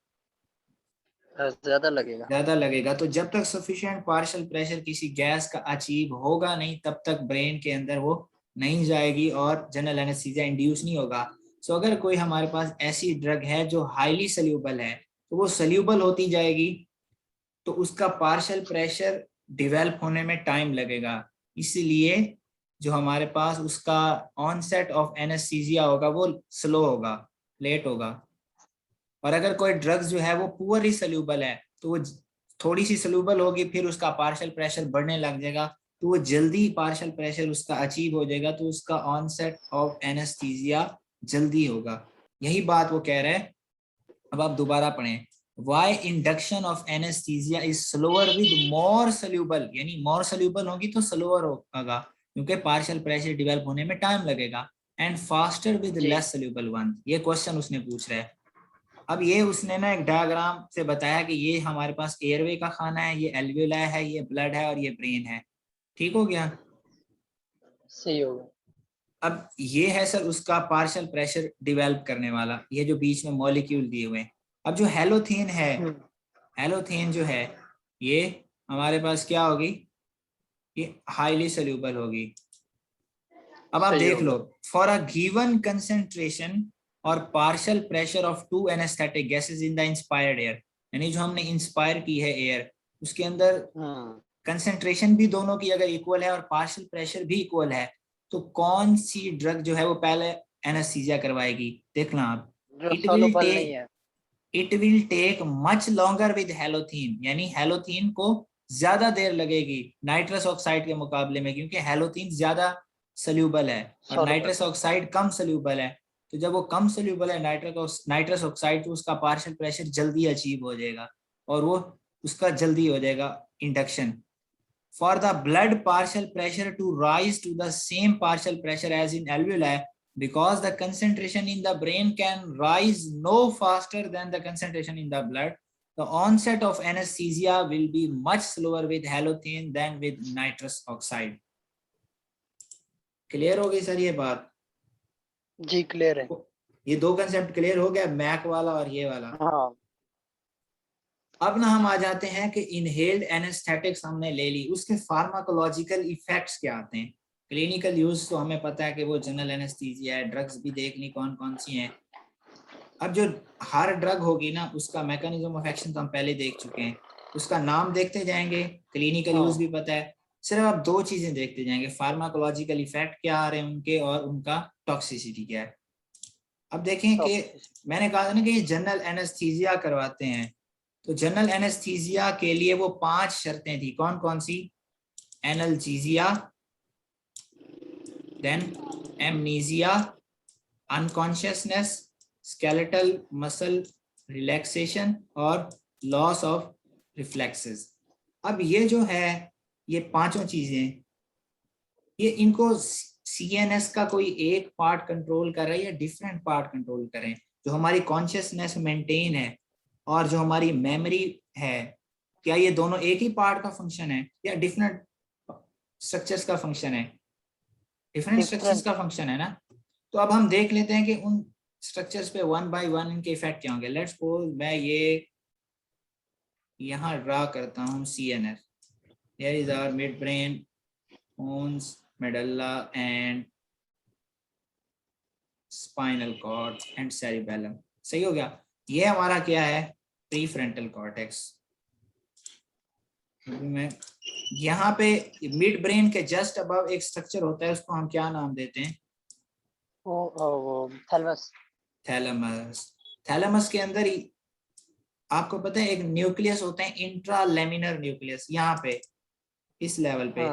ज्यादा लगेगा। ज्यादा लगेगा। तो जब तक सफिशिएंट पार्शियल प्रेशर किसी गैस का अचीव होगा नहीं, तब तक ब्रेन के अंदर वो नहीं जाएगी और जनरल एनेस्थीसिया इंड्यूस नहीं होगा। सो अगर कोई हमारे पास ऐसी ड्रग है जो हाईली सोल्यूबल है, तो वो सोल्यूबल होती जाएगी, तो उसका पार्शियल प्रेशर डिवेल्प होने में टाइम लगेगा। इसीलिए जो हमारे पास उसका ऑनसेट ऑफ एनेस्थीसिया होगा वो स्लो होगा, लेट होगा। और अगर कोई ड्रग्स जो है वो पुअरली सोल्यूबल है, तो वो थोड़ी सी सोल्यूबल होगी, फिर उसका पार्शियल प्रेशर बढ़ने लग जाएगा, तो वो जल्दी पार्शियल प्रेशर उसका अचीव हो जाएगा, तो उसका ऑनसेट ऑफ एनेस्थीसिया जल्दी होगा। यही बात वो कह रहे हैं। अब आप दोबारा पढ़ें, why induction of anaesthesia is slower with more soluble, यानी मोर सोल्यूबल होगी तो स्लोअर होगा, क्योंकि पार्शियल प्रेशर डिवेल्प होने में टाइम लगेगा, एंड फास्टर विद जी। Less soluble one. ये क्वेश्चन उसने पूछ रहा है। अब ये उसने ना एक डायग्राम से बताया कि ये हमारे पास एयरवे का खाना है, ये एल्वियोलाई है, ये ब्लड है और ये ब्रेन है। ठीक हो गया। सही होगा। अब ये है सर उसका पार्शियल प्रेशर डिवेल्प करने वाला, ये जो बीच में मॉलिक्यूल दिए हुए हैं। अब जो हेलोथेन है, हेलोथेन जो है ये हमारे पास क्या होगी? ये हाईली सोल्यूबल होगी। अब आप सही देख लो, होगा। फॉर अ गिवन कंसेंट्रेशन और partial pressure of two anaesthetic gases in the inspired air, यानी जो हमने इंस्पायर की है एयर, उसके अंदर कंसेंट्रेशन भी दोनों की अगर इक्वल है और पार्शियल प्रेशर भी इक्वल है, तो कौन सी ड्रग जो है वो पहले एनेस्थीसिया करवाएगी? देखना आप, जो इट विल सॉल्युबल नहीं टेक है। It will take much longer with halothane, यानी हेलोथीन को ज्यादा देर लगेगी नाइट्रस ऑक्साइड के मुकाबले में, क्योंकि हेलोथीन ज्यादा सोल्यूबल है और सॉल्युबल। नाइट्रस ऑक्साइड कम सोल्यूबल है। तो जब वो कम सोल्यूबल है नाइट्रस ऑक्साइड, तो उसका पार्शियल प्रेशर जल्दी अचीव हो जाएगा और वो उसका जल्दी हो जाएगा induction. For the blood partial pressure to rise to the same partial pressure as in alveoli, because the concentration in the brain can rise no faster than the concentration in the blood, the onset of anesthesia will be much slower with halothane than with nitrous oxide. Clear हो गई sir ये बात? जी clear है। ये दो concept clear हो गया, Mac वाला और ये वाला। हाँ। अब ना हम आ जाते हैं कि इनहेल्ड एनेस्थेटिक्स हमने ले ली, उसके फार्माकोलॉजिकल इफेक्ट्स क्या आते हैं। क्लिनिकल यूज तो हमें पता है कि वो जनरल एनेस्थीसिया है, ड्रग्स भी देख ली कौन कौन सी हैं। अब जो हर ड्रग होगी ना उसका मैकेनिज्म ऑफ एक्शन तो हम पहले देख चुके हैं, उसका नाम देखते जाएंगे, क्लिनिकल यूज भी पता है। सिर्फ आप दो चीजें देखते जाएंगे, फार्माकोलॉजिकल इफेक्ट क्या आ रहे हैं उनके और उनका टॉक्सिसिटी क्या है। अब देखें कि मैंने कहा था ना कि ये जनरल एनेस्थीसिया करवाते हैं, तो जनरल एनेस्थीसिया के लिए वो 5 शर्तें थी, कौन कौन सी? Analgesia, then amnesia, unconsciousness, skeletal muscle relaxation और लॉस ऑफ रिफ्लेक्सेस। अब ये जो है, ये पांचों चीजें, ये इनको सीएनएस का कोई एक पार्ट कंट्रोल कर रहा है या डिफरेंट पार्ट कंट्रोल करें? जो हमारी कॉन्शियसनेस मेंटेन है और जो हमारी मेमोरी है, क्या ये दोनों एक ही पार्ट का फंक्शन है या डिफरेंट स्ट्रक्चर्स का फंक्शन है? डिफरेंट स्ट्रक्चर्स का फंक्शन है ना। तो अब हम देख लेते हैं कि उन स्ट्रक्चर्स पे वन बाय वन इनके इफेक्ट क्या होंगे। लेट्स सपोज मैं ये यहाँ ड्रा करता हूँ CNS, here is our mid brain, pons, medulla and spinal cord and cerebellum. सही हो गया। ये हमारा क्या है? Prefrontal cortex. मैं यहाँ पे मिड ब्रेन के जस्ट अबव एक स्ट्रक्चर होता है, उसको हम क्या नाम देते हैं? वो थैलमस। थैलेमस। थैलेमस के अंदर ही आपको पता है एक न्यूक्लियस होता है, इंट्रालेमिनर न्यूक्लियस, यहाँ पे इस लेवल पे।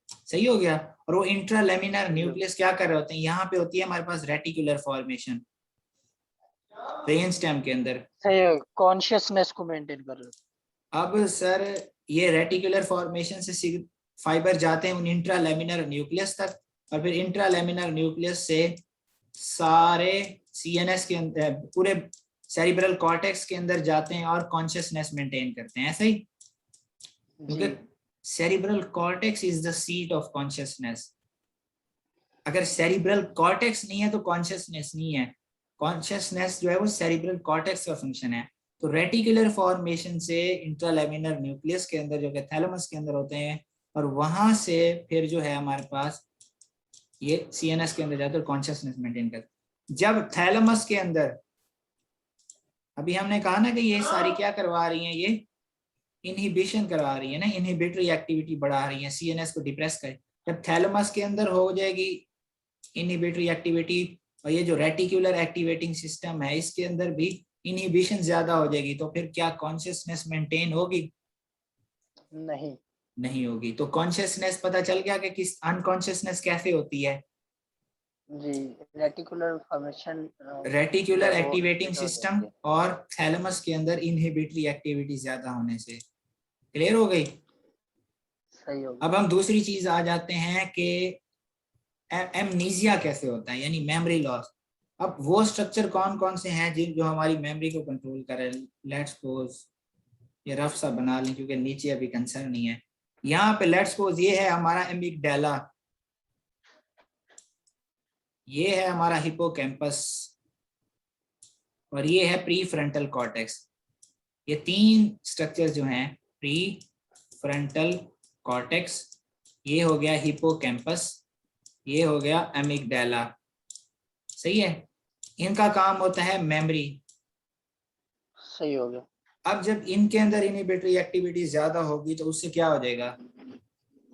सही हो गया। और वो इंट्रालेमिनर न्यूक्लियस क्या कर रहे होते हैं? यहाँ पे होती है हमारे पास रेटिकुलर फॉर्मेशन ब्रेन स्टेम के अंदर, कॉन्शियसनेस को मेंटेन कर रहे। अब सर ये रेटिकुलर फॉर्मेशन से फाइबर जाते हैं उन इंट्रालेमिनर न्यूक्लियस तक, और फिर इंट्रालेमिनर न्यूक्लियस से सारे CNS के अंदर, पूरे सेरिब्रल कॉर्टेक्स के अंदर जाते हैं और कॉन्शियसनेस मेंटेन करते हैं। ऐसा ही, क्योंकि cerebral cortex is the seat of consciousness. अगर सेरिब्रल कॉर्टेक्स नहीं है तो कॉन्शियसनेस नहीं है। कॉन्शियसनेस जो है वो सेरिब्रल कॉर्टेक्स का फंक्शन है। तो रेटिकुलर फॉर्मेशन से इंट्रालेमिनर न्यूक्लियस के अंदर जो कि थैलेमस के अंदर होते हैं, और वहां से फिर जो है हमारे पास ये CNS के अंदर जाते हैं, कॉन्शियसनेस मेंटेन करते। जब थैलेमस के अंदर, अभी हमने कहा ना कि ये सारी क्या करवा रही हैं, ये इनहिबिशन करवा रही है ना, इनहिबिटरी एक्टिविटी बढ़ा रही है, CNS को डिप्रेस करे। जब थैलेमस के अंदर हो जाएगी इनहिबिटरी एक्टिविटी, और ये जो रेटिकुलर एक्टिवेटिंग सिस्टम है इसके अंदर भी इनहिबिशन ज्यादा हो जाएगी, तो फिर क्या कॉन्शियसनेस मेंटेन होगी? नहीं होगी। तो कॉन्शियसनेस पता चल गया कि किस अनकॉन्शियसनेस कैसे होती है जी। Reticular formation, reticular activating system और थैलेमस के अंदर इनहिबिटरी एक्टिविटी ज्यादा होने से। क्लियर हो गई? सही हो। अब हम दूसरी चीज आ जाते हैं कि एमनीजिया कैसे होता है, यानी मेमोरी लॉस। अब वो स्ट्रक्चर कौन कौन से हैं जो हमारी मेमोरी को कंट्रोल करे? लेट्स सपोज ये रफ सा बना लें क्योंकि नीचे अभी कंसर्न नहीं है। यहाँ पे लेट्स सपोज ये है हमारा एमिगडाला, ये है हमारा हिपोकैम्पस, और ये है प्री फ्रंटल कॉर्टेक्स। ये 3 स्ट्रक्चर जो हैं, प्री फ्रंटल कॉर्टेक्स, ये हो गया हिपोकैम्पस, ये हो गया एमिगडाला। सही है। इनका काम होता है मेमोरी। सही हो गया। अब जब इनके अंदर इनहिबिटरी एक्टिविटी ज्यादा होगी तो उससे क्या हो जाएगा?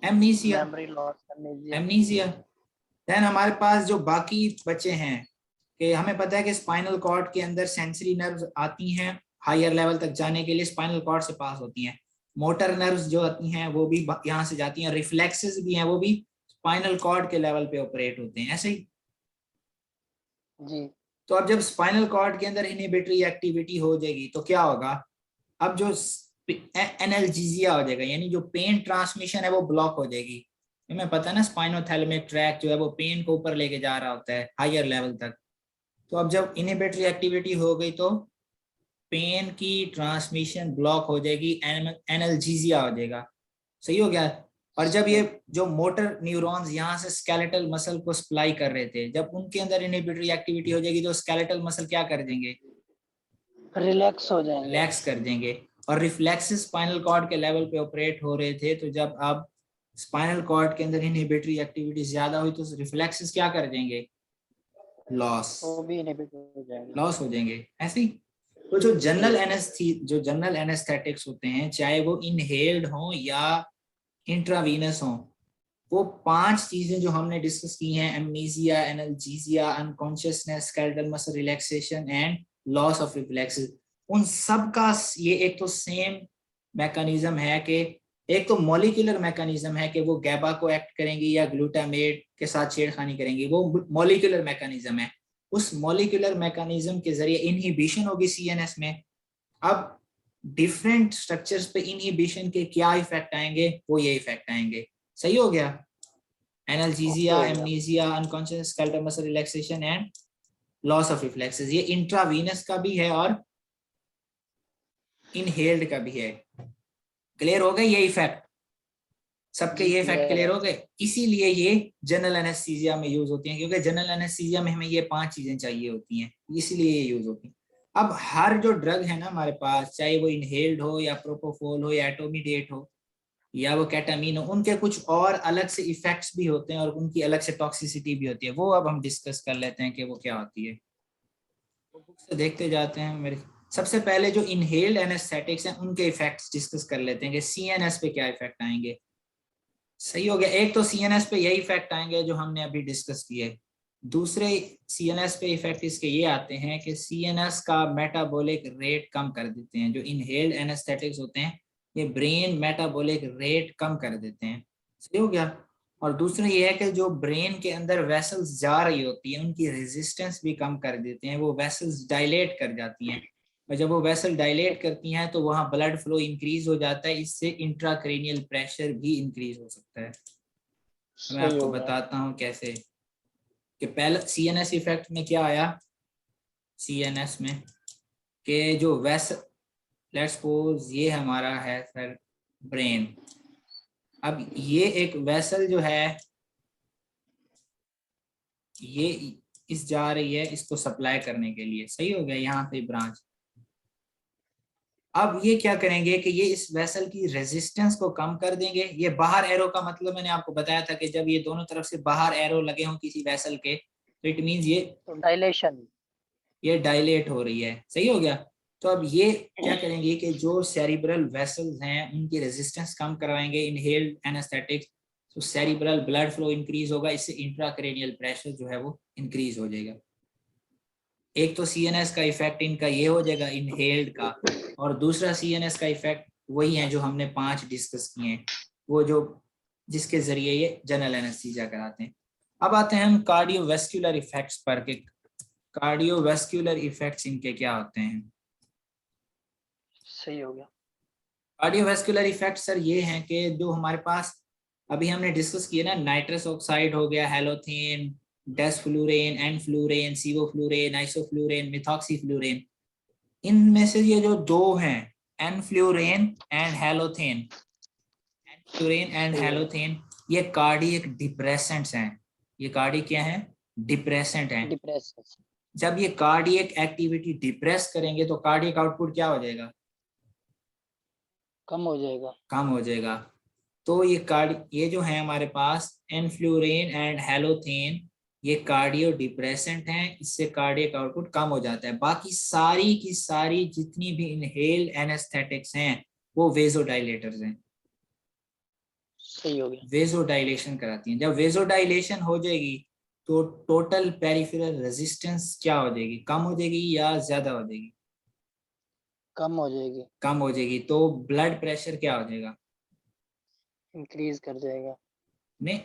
Amnesia. Memory loss, amnesia. Then हमारे पास जो बाकी बचे हैं, कि हमें पता है कि स्पाइनल कॉर्ड के अंदर सेंसरी नर्व्स आती हैं, हायर लेवल तक जाने के लिए स्पाइनल कॉर्ड से पास होती हैं। मोटर नर्व्स जो आती हैं वो भी यहाँ से जाती हैं, रिफ्लेक्सेस भी हैं वो भी स्पाइनल कॉर्ड के लेवल पे ऑपरेट होते हैं। ऐसे ही जी। तो अब जब स्पाइनल कॉर्ड के अंदर इनहिबिटरी एक्टिविटी हो जाएगी तो क्या होगा? अब जो एनाल्जेसिया हो जाएगा, यानी जो पेन ट्रांसमिशन है वो ब्लॉक हो जाएगी। हमें पता है ना स्पाइनोथैलेमिक ट्रैक जो है वो पेन को ऊपर लेके जा रहा होता है हायर लेवल तक। तो अब जब इनहिबिटरी एक्टिविटी हो गई तो पेन की ट्रांसमिशन ब्लॉक हो जाएगी, एनाल्जेसिया हो जाएगा। सही हो गया। और जब ये जो मोटर न्यूरॉन्स यहाँ से स्केलेटल मसल को सप्लाई कर रहे थे, जब उनके अंदर इनहिबिटरी एक्टिविटी हो जाएगी तो स्केलेटल मसल क्या कर देंगे? रिलैक्स हो जाएंगे, रिलैक्स कर देंगे। और रिफ्लेक्सेस स्पाइनल कॉर्ड के लेवल पे ऑपरेट हो रहे थे, तो जब अब स्पाइनल कॉर्ड के अंदर इनहिबिटरी एक्टिविटी ज्यादा हुई तो रिफ्लेक्सेस क्या कर देंगे? लॉस, वो भी इनहिबिट हो जाएंगे, लॉस हो जाएंगे। ऐसे ही तो जो जनरल एनेस्थेटिक्स होते हैं, चाहे वो इनहेल्ड हो या इंट्रावीनस हो, वो 5 चीजें जो हमने डिस्कस की हैं, amnesia, analgesia, unconsciousness, skeletal muscle relaxation and loss of reflexes, उन सब का ये एक तो सेम मैकेनिज्म है कि एक तो मॉलिक्यूलर मैकेनिज्म है कि वो गैबा को एक्ट करेंगी या ग्लूटामेट के साथ छेड़खानी करेंगी, वो मॉलिक्यूलर मैकेनिज्म है। उस मॉलिक्यूलर मैकेनिज्म के जरिए इनहिबिशन होगी सीएनएस में। अब डिफरेंट स्ट्रक्चर्स पे इनहिबिशन के क्या इफेक्ट आएंगे, वो ये इफेक्ट आएंगे। सही हो गया? Analgesia, amnesia, unconscious, skeletal muscle relaxation and loss of reflexes, ये इंट्रावीनस का भी है और इनहेल्ड का भी है। क्लियर हो गए ये इफेक्ट? सबके ये इफेक्ट क्लियर हो गए? इसीलिए ये जनरल एनेस्थीसिया में यूज होती हैं, क्योंकि जनरल एनेस्थीसिया में हमें ये 5 चीजें चाहिए होती हैं, इसीलिए ये यूज होती हैं। अब हर जो ड्रग है ना हमारे पास, चाहे वो इनहेल्ड हो या प्रोपोफोल हो या एटोमिडेट हो या वो केटामीन हो, उनके कुछ और अलग से इफेक्ट्स भी होते हैं और उनकी अलग से टॉक्सिसिटी भी होती है। वो अब हम डिस्कस कर लेते हैं कि वो क्या होती है। वो बुक से देखते जाते हैं मेरे। सबसे पहले जो इनहेल्ड एनेस्थेटिक्स हैं उनके इफेक्ट्स डिस्कस कर लेते हैं कि सीएनएस पे क्या इफेक्ट आएंगे। सही हो गया? एक तो सीएनएस पे यही इफेक्ट आएंगे जो हमने अभी डिस्कस किए। दूसरे सीएनएस पे इफेक्ट इसके ये आते हैं कि सीएनएस का मेटाबॉलिक रेट कम कर देते हैं। जो इनहेल्ड एनेस्थेटिक्स होते हैं ये ब्रेन मेटाबॉलिक रेट कम कर देते हैं। सही हो गया? और दूसरा ये है कि जो ब्रेन के अंदर वेसल्स जा रही होती है उनकी रेजिस्टेंस भी कम कर देते हैं, वो वेसल्स डायलेट कर जाती हैं, और जब वो वेसल डायलेट करती हैं तो वहाँ ब्लड फ्लो इंक्रीज हो जाता है, इससे इंट्राक्रेनियल प्रेशर भी इंक्रीज हो सकता है। मैं आपको बताता हूँ कैसे। कि पहले सीएनएस इफेक्ट में क्या आया, सीएनएस में कि जो वेसल, लेट्स सपोज ये हमारा है सर ब्रेन। अब ये एक वेसल जो है ये इस जा रही है इसको सप्लाई करने के लिए। सही हो गया? यहाँ पे ब्रांच। अब ये क्या करेंगे कि ये इस वेसल की रेजिस्टेंस को कम कर देंगे। ये बाहर एरो का मतलब मैंने आपको बताया था कि जब ये दोनों तरफ से बाहर एरो लगे हों किसी वेसल के तो इट मींस ये तो डायलेशन, ये डायलेट हो रही है। सही हो गया? तो अब ये क्या करेंगे कि जो सेरिब्रल वेसल्स हैं उनकी रेजिस्टेंस कम करवाएंगे इनहेल्ड एनेस्थेटिक्स, तो सेरिब्रल ब्लड फ्लो इंक्रीज होगा, इससे इंट्राक्रेनियल प्रेशर जो है वो इंक्रीज हो जाएगा। एक तो सीएनएस का इफेक्ट इनका ये हो जाएगा इनहेल्ड का, और दूसरा सीएनएस का इफेक्ट वही है जो हमने 5 डिस्कस किए हैं, वो जो जिसके जरिए ये जनरल एनेस्थीसिया कराते हैं। अब आते हैं हम कार्डियोवैस्कुलर इफेक्ट्स पर कि कार्डियोवैस्कुलर इफेक्ट्स इनके क्या होते हैं। सही हो गया। कार्डियोवैस्कुलर इफेक्ट सर ये हैं कि जो हमारे पास अभी हमने डिस्कस किए ना, नाइट्रस ऑक्साइड हो गया, हेलोथेन, डेसफ्लूरेन, एनफ्लूरेन, सीवोफ्लूरेन, आइसोफ्लूरेन, मिथॉक्सीफ्लूरेन, इनमें से ये जो 2 हैं एनफ्लूरेन एंड हेलोथेन, एनफ्लूरेन एंड हेलोथेन, ये कार्डियक डिप्रेसेंट्स हैं। ये कार्डियक क्या है? डिप्रेसेंट हैं। जब ये कार्डियक एक्टिविटी डिप्रेस करेंगे तो कार्डियक आउटपुट क्या हो जाएगा? कम हो जाएगा। कम हो जाएगा। तो ये जो है हमारे पास एनफ्लूरेन एंड हेलोथेन, ये कार्डियो डिप्रेसेंट हैं, इससे कार्डियक आउटपुट कम हो जाता है। बाकी सारी की सारी जितनी भी इनहेल्ड एनेस्थेटिक्स हैं वो वेजोडाइलेटर्स हैं। सही हो गया। वेजोडाइलेशन कराती हैं। जब वेजोडाइलेशन हो जाएगी तो टोटल पेरिफेरल रेजिस्टेंस क्या हो जाएगी? कम हो जाएगी या ज्यादा हो जाएगी? कम हो जाएगी। कम हो जाएगी। तो ब्लड प्रेशर क्या हो जाएगा? इंक्रीज कर जाएगा। नहीं,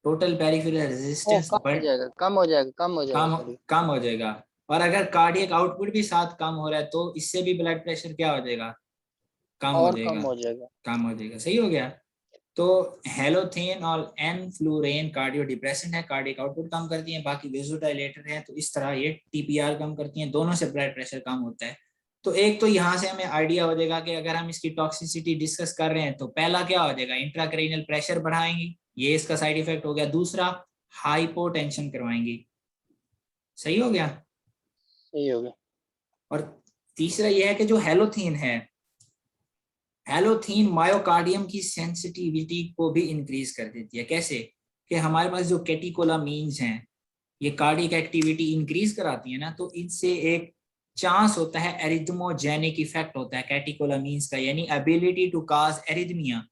टोटल पेरिफेरल रेजिस्टेंस कम हो जाएगा, कम हो जाएगा, कम हो जाएगा, कम हो जाएगा। और अगर कार्डियक आउटपुट भी साथ कम हो रहा है तो इससे भी ब्लड प्रेशर क्या हो जाएगा? कम हो और जाएगा। कम हो जाएगा। कम हो जाएगा। सही हो गया? तो हेलोथेन और एनफ्लूरेन कार्डियो डिप्रेसेंट है, कार्डियक आउटपुट कम करती हैं। बाकी वेजोडाइलेटर है, तो इस तरह ये टीपीआर कम करती हैं। दोनों से ब्लड प्रेशर कम होता है। तो एक तो यहाँ से हमें आइडिया हो जाएगा कि अगर हम इसकी टॉक्सिसिटी डिस्कस कर रहे हैं तो पहला क्या हो जाएगा? इंट्राक्रेनियल प्रेशर बढ़ाएंगी, ये इसका साइड इफेक्ट हो गया। दूसरा हाइपोटेंशन करवाएंगी। सही हो गया? सही हो गया। और तीसरा यह है कि जो हेलोथीन है, हेलोथीन मायोकार्डियम की सेंसिटिविटी को भी इंक्रीज कर देती है। कैसे? कि हमारे पास जो कैटिकोलामीन्स हैं ये कार्डियक एक्टिविटी इंक्रीज कराती है ना, तो इनसे एक चांस होता है, एरिथमोजेनिक इफेक्ट होता है कैटिकोलामीन्स का, यानी एबिलिटी टू काज एरिथमिया।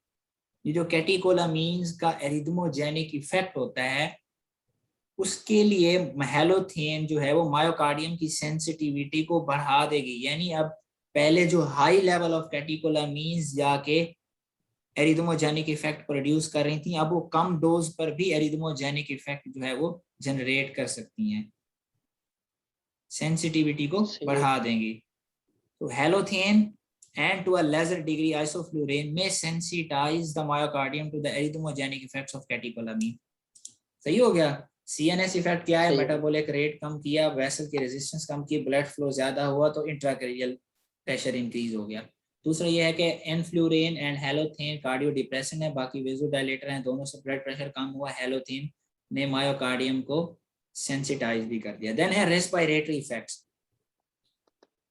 ये जो कैटेकोलामीन्स का एरिथमोजेनिक इफेक्ट होता है उसके लिए हेलोथेन जो है वो मायोकार्डियम की सेंसिटिविटी को बढ़ा देगी। यानी अब पहले जो हाई लेवल ऑफ कैटेकोलामीन्स जाके एरिथमोजेनिक इफेक्ट प्रोड्यूस कर रही थी, अब वो कम डोज पर भी एरिथमोजेनिक इफेक्ट जो है वो जनरेट कर सकती हैं, सेंसिटिविटी को बढ़ा देंगी। तो halothane and to a lesser degree isoflurane may sensitize the myocardium to the arrhythmogenic effects of catecholamine। सही हो गया। CNS इफेक्ट क्या है? मेटाबॉलिक रेट कम किया, वेसल की रेजिस्टेंस कम की, ब्लड फ्लो ज्यादा हुआ तो इंट्राक्रैनियल प्रेशर इंक्रीज हो गया। दूसरा ये है कि एनफ्लूरेन एंड हेलोथेन कार्डियो डिप्रेसेंट है, बाकी वेसोडाइलेटर हैं, दोनों से ब्लड प्रेशर कम हुआ। हेलोथेन ने मायोकार्डियम को सेंसिटाइज भी कर दिया। देन है रेस्पिरेटरी इफेक्ट्स।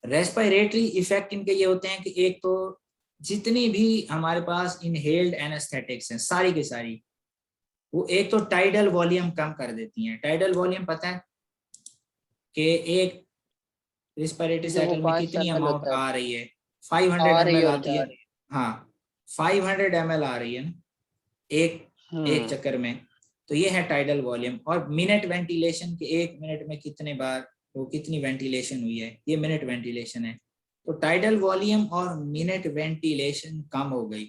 रेस्पिरेटरी इफेक्ट इनके ये होते हैं कि एक तो जितनी भी हमारे पास इनहेल्ड एनेस्थेटिक्स हैं सारी की सारी, वो एक तो टाइडल वॉल्यूम कम कर देती हैं। टाइडल वॉल्यूम पता है कि एक रेस्पिरेटरी साइकिल में कितनी अमाउंट आ रही है? 500 ml आती है। हाँ 500 ml आ रही है ना एक चक्कर में। तो ये है टाइडल वॉल्यूम। और मिनट वेंटिलेशन के 1 मिनट में कितने बार वो कितनी वेंटिलेशन हुई है, ये मिनट वेंटिलेशन है। तो टाइडल वॉल्यूम और मिनट वेंटिलेशन कम हो गई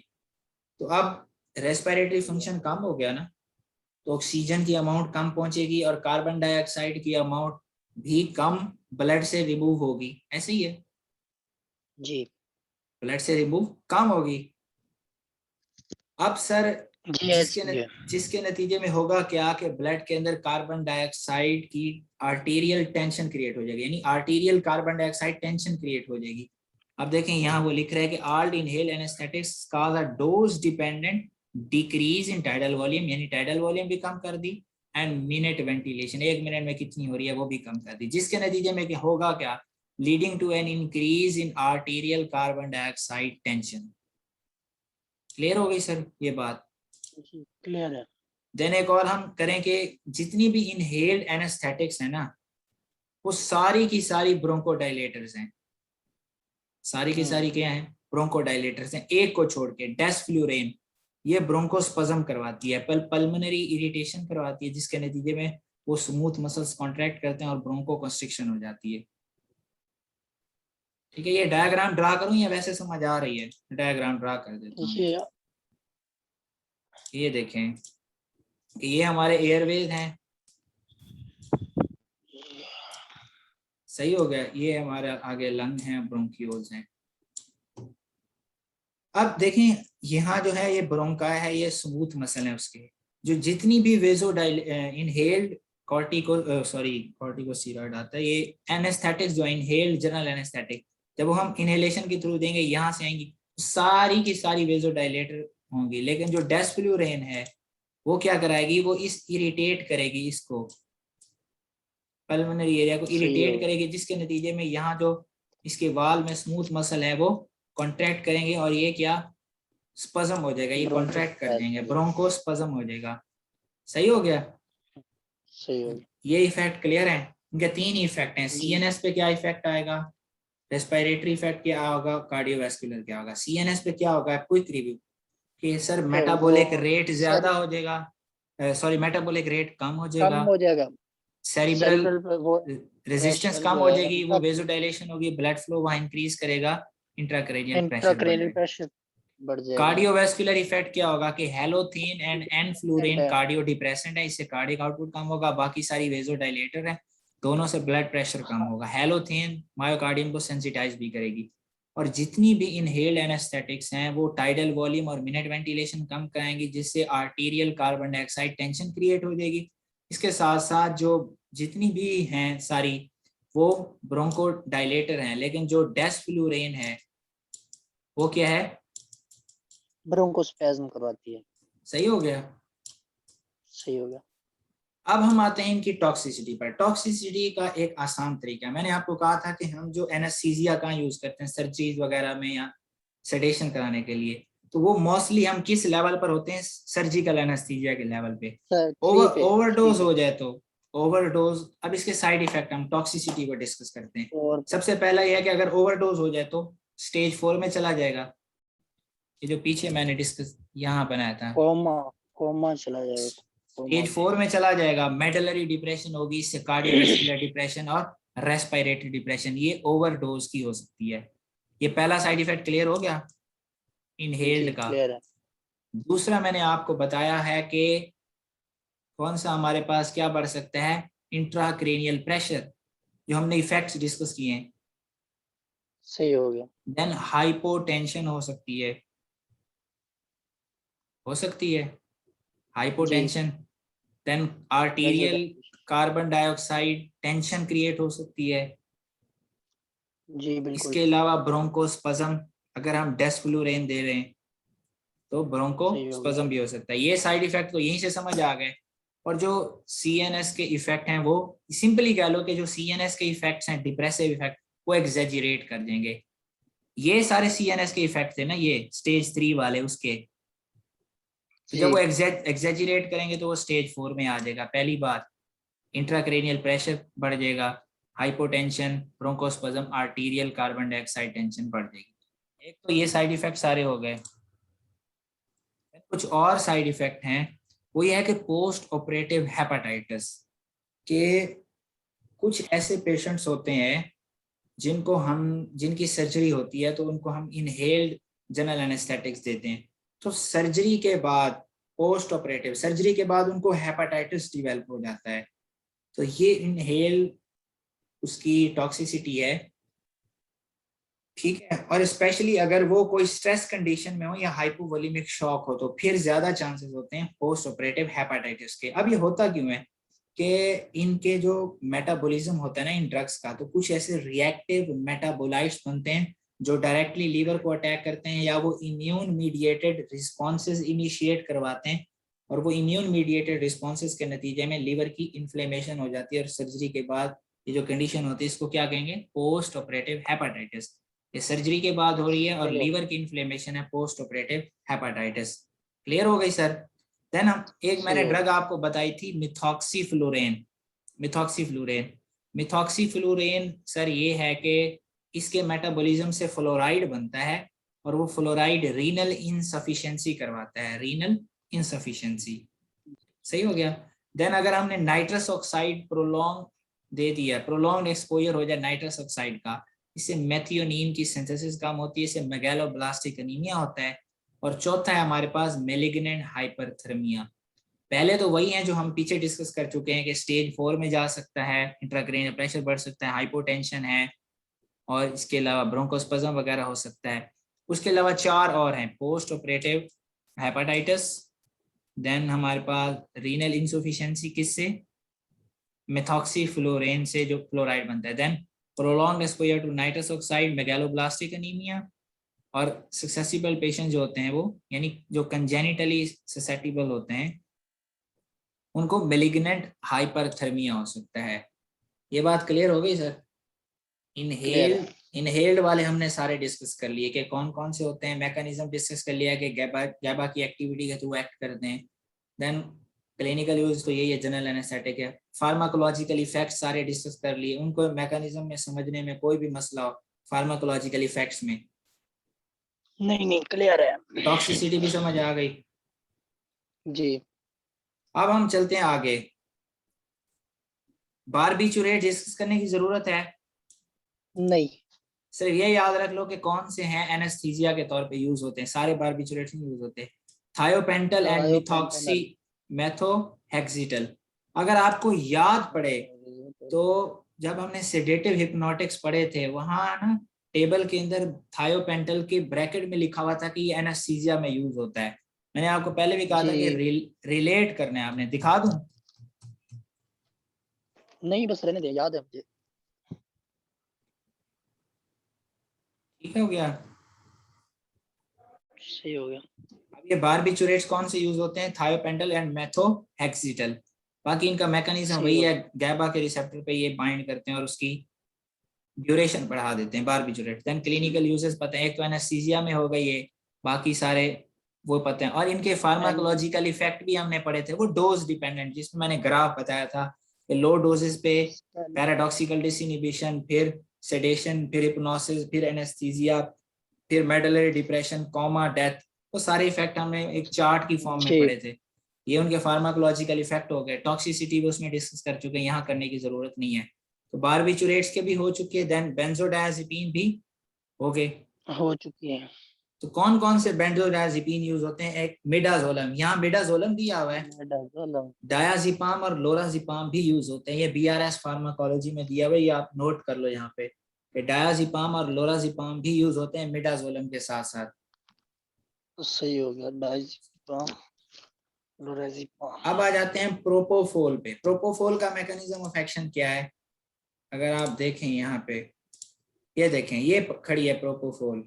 तो अब रेस्पिरेटरी फंक्शन कम हो गया ना, तो ऑक्सीजन की अमाउंट कम पहुंचेगी और कार्बन डाइऑक्साइड की अमाउंट भी कम ब्लड से रिमूव होगी। ऐसे ही है जी, ब्लड से रिमूव कम होगी। अब सर जिसके नतीजे में होगा क्या कि ब्लड के अंदर कार्बन डाइऑक्साइड की आर्टेरियल टेंशन क्रिएट हो जाएगी, यानी arterial carbon dioxide tension create हो जाएगी। अब देखें यहाँ वो लिख रहे हैं कि all inhale anaesthetics cause a dose dependent decrease in tidal volume, यानी टाइडल वॉल्यूम भी कम कर दी एंड मिनट वेंटिलेशन 1 मिनट में कितनी हो रही है वो भी कम कर दी, जिसके नतीजे में होगा क्या? Leading to an increase in arterial carbon dioxide tension. Clear हो गई सर ये बात? क्लियर है। देन एक और हम करें कि जितनी भी इनहेल्ड एनेस्थेटिक्स है ना वो सारी की सारी ब्रोंकोडाइलेटर्स हैं। सारी की सारी क्या हैं? ब्रोंकोडाइलेटर्स हैं, एक को छोड़ के। डेस्फ्लूरेन ये ब्रोंकोस्पज्म करवाती है, पल्मोनरी इरिटेशन करवाती है, जिसके नतीजे में वो स्मूथ मसल्स कॉन्ट्रैक्ट करते हैं और ब्रोंको कंस्ट्रिक्शन हो जाती है। ठीक है, ये डायग्राम ड्रा करूं या वैसे समझ आ रही है? डायग्राम ड्रा कर देता हूं। ये देखें कि ये हमारे एयरवेज हैं, सही हो गया। ये हमारे आगे लंग हैं, ब्रोंकियोल्स हैं। अब देखें यहाँ जो है ये ब्रोंका है, ये स्मूथ मसल है उसके, जो जितनी भी इनहेल्ड कॉर्टिकोस्टेरॉइड आता है, ये एनेस्थेटिक्स जो इनहेल्ड जनरल एनेस्थेटिक जब हम इनहेलेशन के थ्रू देंगे यहाँ से आएंगी, सारी की सारी वेजोडाइलेटर होंगी। लेकिन जो डेस्फ्लूरेन है वो क्या कराएगी? वो इस इरिटेट करेगी, इसको पल्मोनरी एरिया को इरिटेट करेगी, जिसके नतीजे में यहाँ जो इसके वाल में स्मूथ मसल है वो कॉन्ट्रैक्ट करेंगे और ये क्या स्पज्म हो जाएगा, ये कॉन्ट्रैक्ट कर देंगे, ब्रोंकोस्पज्म हो जाएगा। सही हो गया? सही हो गया। ये इफेक्ट क्लियर है? इनके 3 इफेक्ट हैं। सीएनएस पे क्या इफेक्ट आएगा, रेस्पिरेटरी इफेक्ट क्या होगा, कार्डियोवैस्कुलर क्या होगा। सीएनएस पे क्या होगा? क्विक रिव्यू कि सर मेटाबॉलिक रेट ज्यादा हो जाएगा, सॉरी मेटाबॉलिक रेट कम हो जाएगा, सेरिब्रल रेजिस्टेंस कम हो जाएगी, वो वेसोडाइलेशन होगी, ब्लड फ्लो वहां इंक्रीज करेगा, इंट्राक्रैनियल प्रेशर बढ़ जाएगा। कार्डियोवैस्कुलर इफेक्ट क्या होगा कि हेलोथेन एंड एनफ्लूरेन कार्डियो डिप्रेसेंट है, इससे कार्डियक आउटपुट कम होगा, बाकी सारी वेसोडाइलेटर है, दोनों से ब्लड प्रेशर कम होगा। हेलोथेन मायोकार्डियम को सेंसिटाइज भी करेगी। और जितनी भी इनहेल्ड एनेस्थेटिक्स हैं वो टाइडल वॉल्यूम और मिनट वेंटिलेशन कम कराएंगी, जिससे arterial carbon dioxide tension create हो जाएगी। इसके साथ साथ जो जितनी भी हैं सारी वो ब्रोंकोडाइलेटर हैं, लेकिन जो डेस्फ्लूरेन है वो क्या है? ब्रोंकोस्पैज्म करवाती है। सही हो गया? सही हो गया। अब हम आते हैं इनकी टॉक्सिसिटी पर। टॉक्सिसिटी का एक आसान तरीका, मैंने आपको कहा था कि हम जो एनेस्थीसिया कहाँ यूज करते हैं, सर्जरीज वगैरह में या सेडेशन कराने के लिए, तो वो मोस्टली हम किस लेवल पर होते हैं? सर्जिकल एनेस्थीसिया के लेवल पे। ओवरडोज हो जाए तो ओवरडोज। अब इसके साइड इफेक्ट हम टॉक्सिसिटी को डिस्कस करते हैं। सबसे पहला यह है कि अगर ओवरडोज हो जाए तो स्टेज 4 में चला जाएगा, ये जो पीछे मैंने डिस्कस यहाँ बनाया था, कोमा चला जाएगा, स्टेज 4 में चला जाएगा। मेडलरी डिप्रेशन होगी, इससे कार्डियोवैस्कुलर डिप्रेशन और रेस्पिरेटरी डिप्रेशन, ये ओवरडोज की हो सकती है। ये पहला साइड इफेक्ट क्लियर हो गया इनहेल्ड का। क्लियर है। दूसरा मैंने आपको बताया है कि कौन सा हमारे पास क्या बढ़ सकता है, इंट्राक्रेनियल प्रेशर, जो हमने इफेक्ट्स डिस्कस किए हैं। सही हो गया। देन हाइपोटेंशन हो सकती है, hypotension. Then arterial carbon dioxide tension create हो सकती है। जी बिल्कुल। इसके अलावा ब्रोंकोस्पज्म, अगर हम डेस्फ्लुरेन दे रहे हैं तो ब्रोंकोस्पज्म भी हो सकता है। ये साइड इफेक्ट तो यहीं से समझ आ गए। और जो सीएनएस के इफेक्ट हैं, वो सिंपली कह लो कि जो सीएनएस के इफेक्ट्स हैं, डिप्रेसिव इफेक्ट, वो एग्जेजरेट कर देंगे। ये सारे सीएनएस के इफेक्ट थे ना, ये स्टेज 3 वाले उसके, तो जब वो एग्जेजरेट करेंगे तो वो स्टेज 4 में आ जाएगा। पहली बात, इंट्राक्रेनियल प्रेशर बढ़ जाएगा, hypotension, bronchospasm, arterial carbon dioxide tension बढ़ जाएगी। एक तो ये साइड इफेक्ट सारे हो गए। कुछ और साइड इफेक्ट हैं, वो ये है कि पोस्ट ऑपरेटिव हेपेटाइटिस के कुछ ऐसे पेशेंट्स होते हैं जिनकी सर्जरी होती है, तो उनको हम इनहेल्ड जनरल एनेस्थेटिक्स देते हैं। तो सर्जरी के बाद, पोस्ट ऑपरेटिव सर्जरी के बाद उनको हेपेटाइटिस डेवलप हो जाता है। तो ये इनहेल उसकी टॉक्सिसिटी है, ठीक है। और स्पेशली अगर वो कोई स्ट्रेस कंडीशन में हो या हाइपोवोलेमिक शॉक हो, तो फिर ज्यादा चांसेस होते हैं पोस्ट ऑपरेटिव हेपेटाइटिस के। अब ये होता क्यों है कि इनके जो मेटाबॉलिज्म होता है ना इन ड्रग्स का, तो कुछ ऐसे रिएक्टिव मेटाबोलाइट्स बनते हैं जो डायरेक्टली लीवर को अटैक करते हैं, या वो इम्यून मीडिएटेड रिस्पॉन्सेज इनिशिएट करवाते हैं, और वो इम्यून मीडिएटेड रिस्पॉन्सेज के नतीजे में लीवर की इन्फ्लेमेशन हो जाती है, और सर्जरी के बाद ये जो कंडीशन होती है इसको क्या कहेंगे, पोस्ट ऑपरेटिव हेपेटाइटिस। ये सर्जरी के बाद हो रही है और लीवर की इन्फ्लेमेशन है, पोस्ट ऑपरेटिव हेपेटाइटिस। क्लियर हो गई सर? देन हम मैंने ड्रग आपको बताई थी मिथॉक्सीफ्लोरेन सर, ये है कि इसके मेटाबॉलिज्म से फ्लोराइड बनता है, और वो फ्लोराइड रीनल इनसफिशिएंसी करवाता है, रीनल इनसफिशिएंसी। सही हो गया। देन अगर हमने नाइट्रस ऑक्साइड प्रोलॉन्ग दे दिया, प्रोलॉन्ग एक्सपोजर हो जाए नाइट्रस ऑक्साइड का, इससे मेथियोनीन की सिंथेसिस कम होती है, इससे मेगालोब्लास्टिक एनीमिया होता है। और चौथा है हमारे पास मेलिग्नेंट हाइपरथर्मिया। पहले तो वही है जो हम पीछे डिस्कस कर चुके हैं कि स्टेज 4 में जा सकता है, इंट्राक्रेनियल प्रेशर बढ़ सकता है, हाइपोटेंशन है, और इसके अलावा ब्रोंकोस्पज्म वगैरह हो सकता है। उसके अलावा 4 और हैं, पोस्ट ऑपरेटिव हेपेटाइटिस, देन हमारे पास रीनल इंसफिशिएंसी, किससे, मेथॉक्सीफ्लोरेन से जो फ्लोराइड बनता है, then prolong exposure to nitrous oxide, megaloblastic anaemia, और सक्सेसिबल पेशेंट जो होते हैं वो, यानी जो कंजेनिटली ससेप्टिबल होते हैं, उनको मेलिग्नेंट हाइपरथर्मिया हो सकता है। ये बात क्लियर हो गई सर? इनहेल्ड वाले हमने सारे डिस्कस कर लिए कि कौन कौन से होते हैं, मैकेनिज्म डिस्कस कर लिया कि गैबा की एक्टिविटी के थ्रू एक्ट करते हैं। देन क्लिनिकल यूज तो यही है, जनरल एनेस्थेटिक है। फार्माकोलॉजिकल इफेक्ट्स सारे डिस्कस कर लिए, उनको मैकेनिज्म में समझने में कोई भी मसला हो फार्माकोलॉजिकल इफेक्ट्स में? नहीं क्लियर है। टॉक्सिसिटी भी समझ आ गई जी। अब हम चलते हैं आगे। बारबिचुरेट डिस्कस करने की जरूरत है? नहीं सर, ये याद रख लो कि कौन से हैं एनेस्थीसिया के तौर पे यूज होते हैं, सारे बारबिचुरेट्स नहीं यूज होते। Thiopental and methoxy methohexital. अगर आपको याद पड़े तो जब हमने सेडेटिव हिप्नोटिक्स पढ़े थे, वहां ना टेबल के अंदर थायोपेंटल के ब्रैकेट में लिखा हुआ था कि ये एनेस्थीसिया में यूज होता है। मैंने आपको पहले भी कहा था कि रिलेट करना है आपने, दिखा दूं? नहीं बस रहने दे, याद है मुझे। ठीक हो गया? सही हो गया। अब ये बारबिचुरेट्स कौन से यूज होते हैं? Thiopental and methohexital. बाकी इनका मैकेनिज्म वही है, गैबा के रिसेप्टर पे ये बाइंड करते हैं और उसकी ड्यूरेशन बढ़ा देते हैं, बारबिचुरेट। देन क्लिनिकल यूजेस पता है, एक तो एनेस्थीसिया में हो गई है, बाकी सारे वो पता है। और इनके फार्माकोलॉजिकल इफेक्ट भी हमने पढ़े थे, वो डोज डिपेंडेंट, जिसमें मैंने ग्राफ बताया था कि लो डोजेस पे पैराडॉक्सिकल डिसइनहिबिशन, फिर सेडेशन, फिर हिप्नोसिस, फिर एनेस्थीसिया, फिर मेडलरी डिप्रेशन, कोमा, डेथ, वो सारे इफेक्ट हमने एक चार्ट की फॉर्म में पढ़े थे। ये उनके फार्माकोलॉजिकल इफेक्ट हो गए। टॉक्सिसिटी भी उसमें डिस्कस कर चुके हैं, यहाँ करने की जरूरत नहीं है। तो बारबिचुरेट्स के भी हो चुके हैं, देन बेंजोडायज़ेपिन भी हो गए, हो चुकी है। तो कौन कौन से बेंजोडायज़ेपिन यूज होते हैं? एक मिडाजोलम, यहाँ मिडाजोलम दिया हुआ है, डायाजिपाम और लोराजिपाम भी यूज होते हैं। ये बीआरएस फार्माकोलॉजी में दिया हुआ है, ये आप नोट कर लो यहाँ पे कि डायाजिपाम और लोराजिपाम भी यूज होते हैं मिडाजोलम के साथ साथ। तो सही हो गया, डायजिपाम, लोराजिपाम। अब आ जाते हैं प्रोपोफोल पे। प्रोपोफोल का मैकेनिज्म ऑफ एक्शन क्या है? अगर आप देखें यहाँ पे, ये देखें, ये खड़ी है प्रोपोफोल,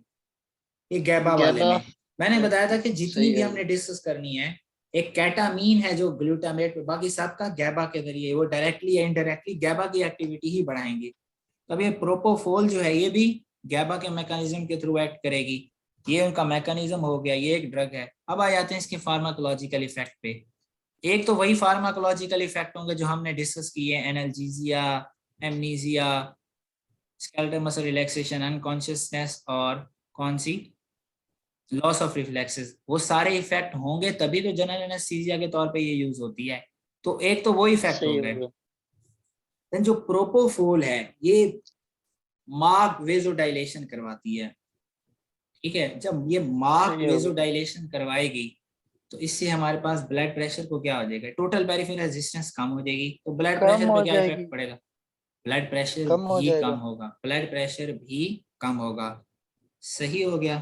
ये गैबा वाले में। मैंने बताया था कि जितनी भी हमने डिस्कस करनी है, एक कैटामीन है जो ग्लूटामेट, बाकी सबका गैबा के जरिए, वो डायरेक्टली या इनडायरेक्टली गैबा की एक्टिविटी ही बढ़ाएंगे। तब ये प्रोपोफोल जो है ये भी गैबा के मैकेनिज्म के थ्रू एक्ट करेगी। ये उनका मैकेनिज्म हो गया, ये एक ड्रग है। अब आ जाते हैं इसके फार्माकोलॉजिकल इफेक्ट पे। एक तो वही फार्माकोलॉजिकल इफेक्ट होंगे जो हमने डिस्कस किए, analgesia, amnesia, skeletal muscle relaxation, unconsciousness, और कौन सी, लॉस ऑफ रिफ्लेक्सेस। वो सारे इफेक्ट होंगे तभी तो जनरल एनेस्थीसिया के तौर पे ये यूज होती है। तो एक तो वो इफेक्ट हो गए। देन जो प्रोपोफोल है ये मार्क वेजोडाइलेशन करवाती है, ठीक है। जब ये मार्क वेजोडाइलेशन करवाएगी तो इससे हमारे पास ब्लड प्रेशर को क्या हो जाएगा, टोटल पेरिफेरल रेजिस्टेंस कम हो जाएगी। तो ब्लड प्रेशर पे क्या इफेक्ट पड़ेगा? ब्लड प्रेशर भी कम होगा, ब्लड प्रेशर भी कम होगा। सही हो गया।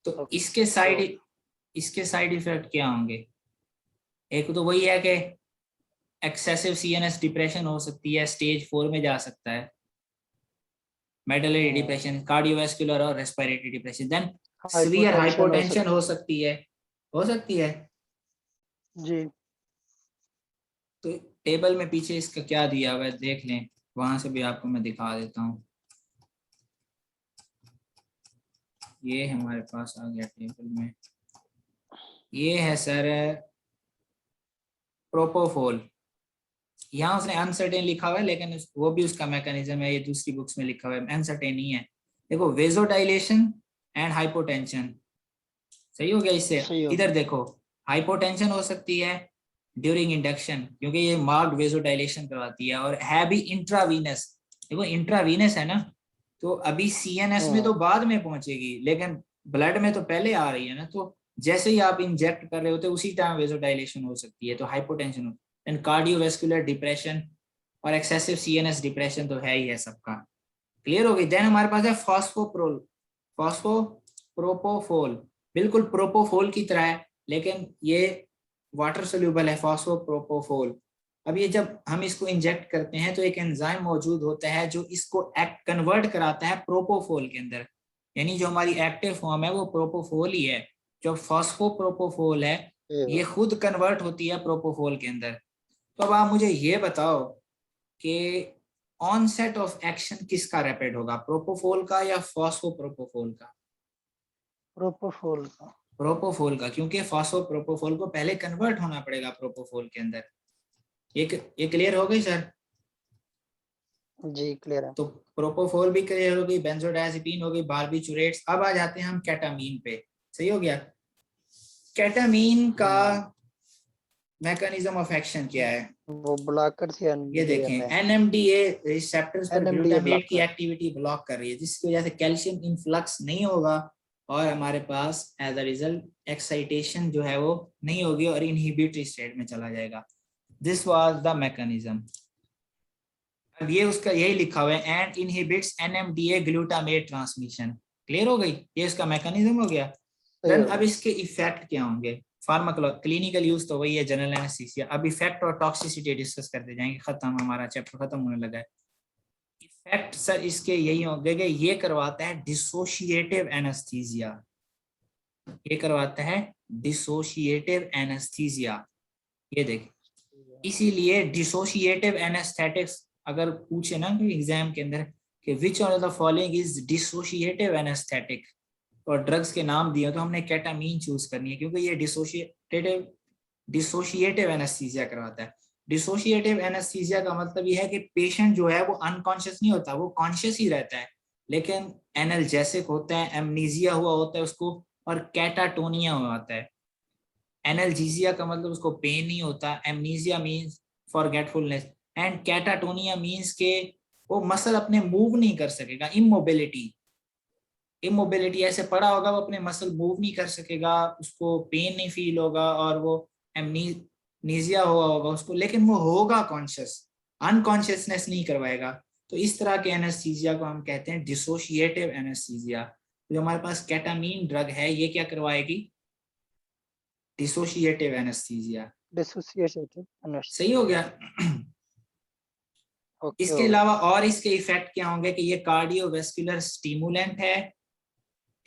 तो इसके साइड इफेक्ट क्या होंगे? एक तो वही है कि एक्सेसिव सीएनएस डिप्रेशन हो सकती है, स्टेज 4 में जा सकता है, मेडलरी डिप्रेशन, कार्डियोवास्कुलर और respiratory depression. Then severe hypotension हो सकती है जी। तो टेबल में पीछे इसका क्या दिया हुआ है देख लें, वहां से भी आपको मैं दिखा देता हूँ। ये हमारे पास आ गया टेबल में, ये है सर प्रोपोफोल। यहाँ उसने अनसर्टेन लिखा हुआ है, लेकिन वो भी उसका मैकेनिज्म है, ये दूसरी बुक्स में लिखा हुआ है, अनसर्टेन नहीं है। देखो, वेजोडाइलेशन एंड हाइपोटेंशन, सही हो गया। इससे इधर देखो, हाइपोटेंशन हो सकती है ड्यूरिंग इंडक्शन, क्योंकि ये मार्क्ड वेजोडाइलेशन करवाती है, और है भी इंट्रावीनस। देखो इंट्रावीनस है ना, तो अभी सीएनएस में तो बाद में पहुंचेगी, लेकिन ब्लड में तो पहले आ रही है ना। तो जैसे ही आप इंजेक्ट कर रहे होते उसी टाइम वेजोडाइलेशन हो सकती है, तो हाइपोटेंशन हो। देन कार्डियोवास्कुलर डिप्रेशन और एक्सेसिव सीएनएस डिप्रेशन तो है ही है सबका। क्लियर हो गई। देन हमारे पास है फॉस्फोप्रोपोफोल, बिल्कुल प्रोपोफोल की तरह है, लेकिन ये वाटर सोल्यूबल है, फॉस्फोप्रोपोफोल। अब ये जब हम इसको इंजेक्ट करते हैं तो एक एंजाइम मौजूद होता है जो इसको कन्वर्ट कराता है प्रोपोफोल के अंदर, यानी जो हमारी एक्टिव फॉर्म है वो प्रोपोफोल ही है। जो फॉस्फोप्रोपोफोल है ये खुद कन्वर्ट होती है प्रोपोफोल के अंदर। तो अब आप मुझे ये बताओ कि ऑनसेट ऑफ एक्शन किसका रैपिड होगा, प्रोपोफोल का या फॉस्फोप्रोपोफोल का? प्रोपोफोल का, क्योंकि फॉस्फोप्रोपोफोल को पहले कन्वर्ट होना पड़ेगा प्रोपोफोल के अंदर। ये क्लियर हो गई सर? जी क्लियर है। तो प्रोपोफोल भी क्लियर हो गई, बेंजोडायज़ेपिन हो गई, बारबिचुरेट्स। अब आ जाते हैं हम केटामीन पे। सही हो गया। केटामीन का मैकेनिज्म ऑफ एक्शन क्या है? वो ब्लॉकर से ये देखें, एनएमडीए रिसेप्टर्स पर ग्लूटामेट की एक्टिविटी ब्लॉक कर रही है, जिसकी वजह से कैल्शियम इनफ्लक्स नहीं होगा और हमारे पास एज अ रिजल्ट एक्साइटेशन जो है वो नहीं होगी और इनहिबिटरी स्टेट में चला जाएगा। This was the mechanism. अब ये उसका यही लिखा हुआ है, and inhibits NMDA glutamate transmission. Clear हो गई, ये इसका मैकेनिज्म हो गया। देन अब इसके इफेक्ट क्या होंगे? क्लिनिकल यूज तो वही है, जनरल एनेस्थीसिया। अब इफेक्ट और टॉक्सिसिटी डिस्कस करते जाएंगे, खत्म, हमारा चैप्टर खत्म होने लगा है। इफेक्ट सर इसके यही होंगे कि ये करवाता है डिसोशिएटिव एनेस्थीसिया, ये करवाता है डिसोशिएटिव एनेस्थीसिया। ये देखें, इसीलिए डिसोशिएटिव एनेस्थेटिक्स अगर पूछे ना कोई एग्जाम के अंदर कि which of the following is dissociative anaesthetic और ड्रग्स के नाम दिए, तो हमने केटामीन चूज करनी है, क्योंकि ये डिसोशिएटिव एनेस्थीसिया करवाता है। डिसोशिएटिव एनेस्थीसिया का मतलब ये है कि पेशेंट जो है वो अनकॉन्शियस नहीं होता, वो कॉन्शियस ही रहता है, लेकिन एनाल्जेसिक होता है, एमनीजिया हुआ होता है उसको, और कैटाटोनिया हुआ होता है। एनाल्जीसिया का मतलब उसको पेन नहीं होता, amnesia means forgetfulness, and catatonia means के वो मसल अपने मूव नहीं कर सकेगा, इमोबिलिटी। इमोबिलिटी, ऐसे पड़ा होगा वो अपने मसल मूव नहीं कर सकेगा, उसको पेन नहीं फील होगा, और वो एमनीजिया हुआ होगा उसको, लेकिन वो होगा कॉन्शियस, अनकॉन्शियसनेस नहीं करवाएगा। तो इस तरह के एनेस्थीसिया को हम कहते हैं डिसोशिएटिव एनेस्थीसिया। जो हमारे पास केटामीन ड्रग है ये क्या करवाएगी? Dissociative anaesthesia. डिसोसिएटिव सही हो गया। ओके इसके हो गया। अलावा और इसके इफेक्ट क्या होंगे कि ये कार्डियोवैस्कुलर स्टिमुलेंट है,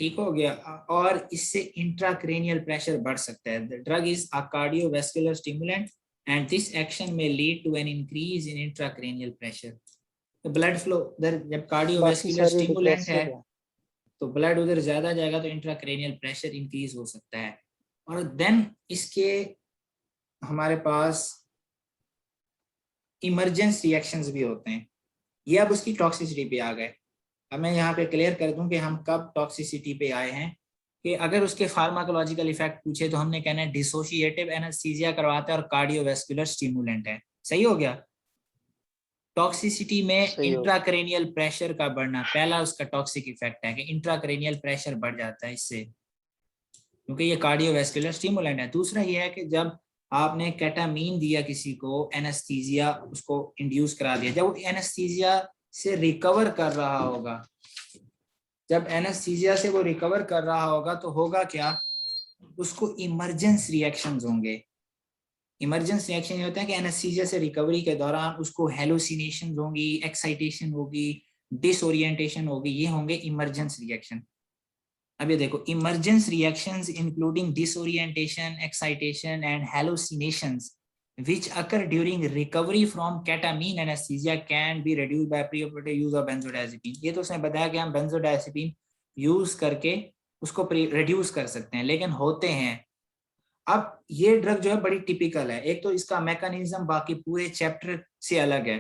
ठीक हो गया, और इससे इंट्राक्रेनियल प्रेशर बढ़ सकता है। The drug is a cardiovascular stimulant and this action में lead to an increase in intracranial pressure. तो ब्लड फ्लो उधर, जब बाकी कार्डियोवैस्कुलर सारे स्टिमुलेंट है डिप्रेसिव है। तो ब्लड उधर ज्यादा जाएगा तो इंट्राक्रेनियल प्रेशर इंक्रीज हो सकता है। और देन इसके हमारे पास इमरजेंस रिएक्शंस भी होते हैं। ये अब उसकी टॉक्सिसिटी पे आ गए। अब मैं यहाँ पे क्लियर कर दूं कि हम कब टॉक्सिसिटी पे आए हैं, कि अगर उसके फार्माकोलॉजिकल इफेक्ट पूछे तो हमने कहना है डिसोशिएटिव एनेस्थीसिया करवाता है और कार्डियोवैस्कुलर स्टिमुलेंट है। सही हो गया। टॉक्सिसिटी में सही हो गया। इंट्राक्रेनियल प्रेशर का बढ़ना पहला उसका टॉक्सिक इफेक्ट है, कि इंट्राक्रेनियल प्रेशर बढ़ जाता है इससे, क्योंकि ये कार्डियोवैस्कुलर स्टिमुलेंट है। दूसरा ये है कि जब आपने केटामीन दिया किसी को, एनेस्थीसिया उसको इंड्यूस करा दिया, जब वो एनेस्थीसिया से रिकवर कर रहा होगा, जब एनेस्थीसिया से वो रिकवर कर रहा होगा तो होगा क्या, उसको इमरजेंस रिएक्शंस होंगे। इमरजेंस रिएक्शन ये होता है कि एनेस्थीसिया से रिकवरी के दौरान उसको हेलुसिनेशन होंगी, एक्साइटेशन होगी, डिसोरिएंटेशन होगी, ये होंगे इमरजेंस रिएक्शन। अब ये देखो, emergence reactions including disorientation, excitation and hallucinations which occur during recovery from ketamine anesthesia can be reduced by preoperative use of benzodiazepine। ये तो उसने बताया कि हम बेंजोडायजेपिन यूज करके उसको रिड्यूस कर सकते हैं, लेकिन होते हैं। अब ये ड्रग जो है बड़ी टिपिकल है, एक तो इसका मैकेनिज्म बाकी पूरे चैप्टर से अलग है।